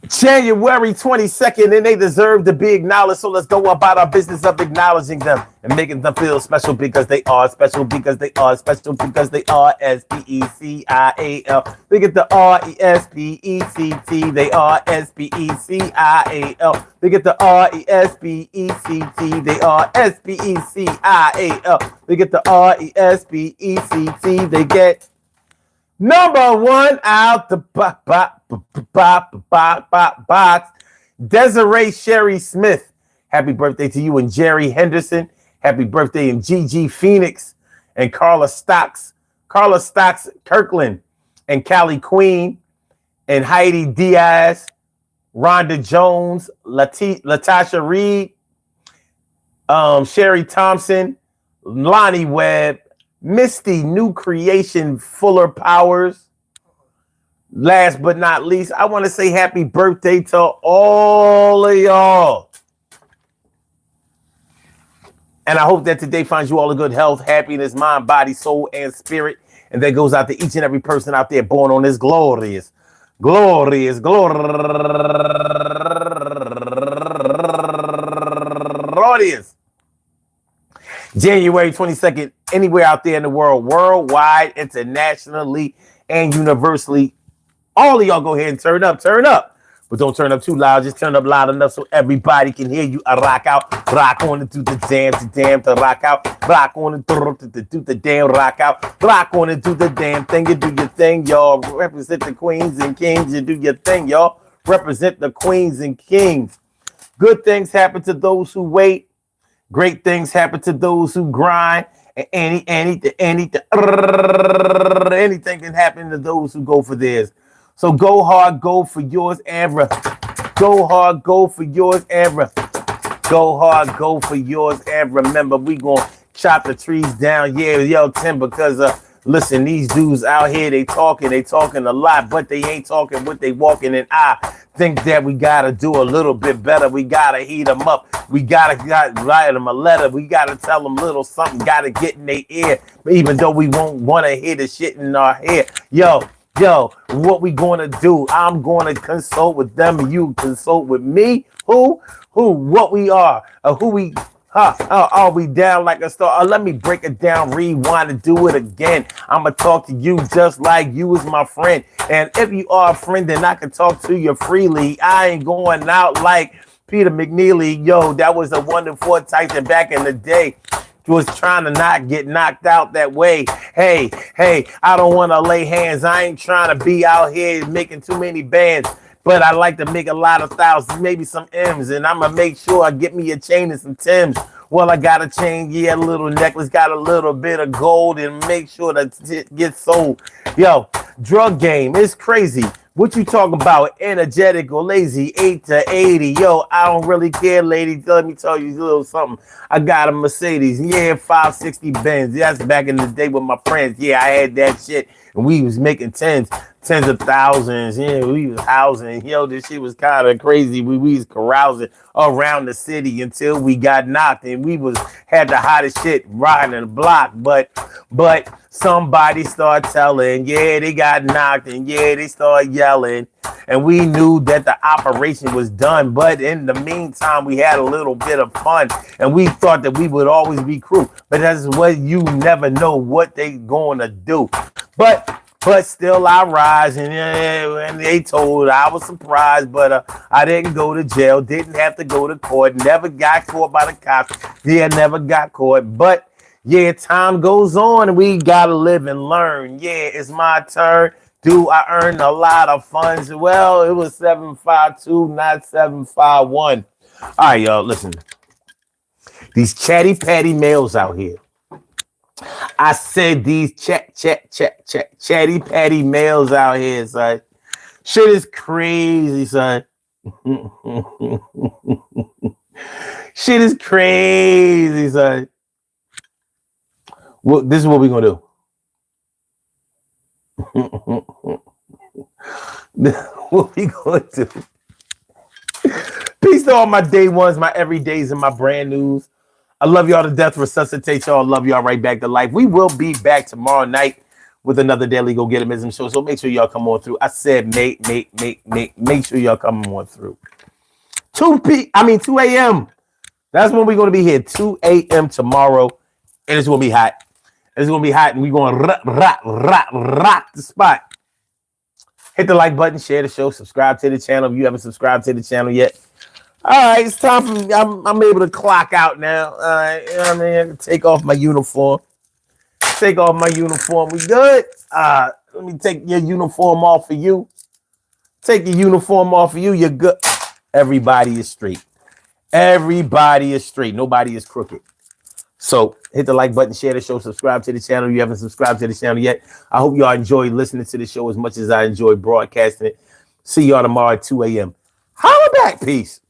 January 22nd, and they deserve to be acknowledged. So let's go about our business of acknowledging them and making them feel special because they are special, because they are special, because they are SPECIAL. Look at the RESPECT. They are SPECIAL. Look at the RESPECT. They are SPECIAL. Look at the RESPECT. They get number one out the box. Desiree Sherry Smith. Happy birthday to you and Jerry Henderson. Happy birthday and Gigi Phoenix and Carla Stocks Kirkland and Callie Queen and Heidi Diaz, Rhonda Jones, Latasha Reed, Sherry Thompson, Lonnie Webb, Misty New Creation Fuller Powers. Last but not least, I want to say happy birthday to all of y'all. And I hope that today finds you all in good health, happiness, mind, body, soul, and spirit. And that goes out to each and every person out there born on this glorious January 22nd, anywhere out there in the world, worldwide, internationally, and universally. All of y'all go ahead and turn up. But don't turn up too loud. Just turn up loud enough so everybody can hear you. Rock out, rock on and do the damn to rock out. Rock on and do the damn rock out. Rock on and do the damn thing. You do your thing, y'all. Represent the queens and kings. You do your thing, y'all. Represent the queens and kings. Good things happen to those who wait. Great things happen to those who grind. And anything can happen to those who go for theirs. So go hard, go for yours, and go hard, go for yours, and go hard, go for yours, and remember, we gonna chop the trees down. Yeah, yo, Tim, because listen, these dudes out here, they talking a lot, but they ain't talking what they walking. And I think that we gotta do a little bit better. We gotta heat them up. We gotta write them a letter. We gotta tell them little something. Gotta get in their ear, even though we won't want to hear the shit in our ear. Yo, what we gonna do? I'm gonna consult with them. You consult with me. Who, what we are, who we. Are we down like a star? Let me break it down, rewind and do it again. I'm going to talk to you just like you is my friend. And if you are a friend, then I can talk to you freely. I ain't going out like Peter McNeely. Yo, that was a wonderful Tyson back in the day. Was trying to not get knocked out that way. Hey, I don't want to lay hands. I ain't trying to be out here making too many bands. But I like to make a lot of thousands, maybe some M's, and I'm going to make sure I get me a chain and some Timbs. Well, I got a chain, yeah, a little necklace, got a little bit of gold, and make sure that it gets sold. Yo, drug game, it's crazy. What you talking about, energetic or lazy, 8 to 80. Yo, I don't really care, lady. Let me tell you a little something. I got a Mercedes, yeah, 560 Benz. That's back in the day with my friends. Yeah, I had that shit, and we was making tens of thousands. Yeah, we was housing. Yo, this shit was kind of crazy. We was carousing around the city until we got knocked, and we had the hottest shit riding the block. But somebody started telling, yeah, they got knocked, and yeah, they started yelling, and we knew that the operation was done. But in the meantime, we had a little bit of fun, and we thought that we would always be crew. But that's what you never know what they gonna do. But still I rise, and they told I was surprised, but I didn't go to jail, didn't have to go to court, never got caught by the cops. Yeah, never got caught. But yeah, time goes on and we gotta live and learn. Yeah, it's my turn. Do I earn a lot of funds? Well, it was 752, not 751. All right, y'all, listen. These chatty patty males out here. I said these chatty patty males out here, son. Shit is crazy, son. Shit is crazy, son. Well, this is what we're gonna do. What we going to do? Peace to all my day ones, my everydays, and my brand news. I love y'all to death. Resuscitate y'all. Love y'all right back to life. We will be back tomorrow night with another Daily Go Get 'Emism show. So make sure y'all come on through. I said make sure y'all come on through. 2 a.m. That's when we're going to be here. 2 a.m. tomorrow. And it's going to be hot. It's going to be hot. And we're going to rock the spot. Hit the like button, share the show, subscribe to the channel if you haven't subscribed to the channel yet. All right, it's time for me. I'm able to clock out now. All right, you know what I mean? I can take off my uniform. Take off my uniform. We good? Let me take your uniform off for you. Take your uniform off for you. You're good. Everybody is straight. Everybody is straight. Nobody is crooked. So hit the like button, share the show, subscribe to the channel. If you haven't subscribed to the channel yet, I hope y'all enjoy listening to the show as much as I enjoy broadcasting it. See y'all tomorrow at 2 a.m. Holla back. Peace.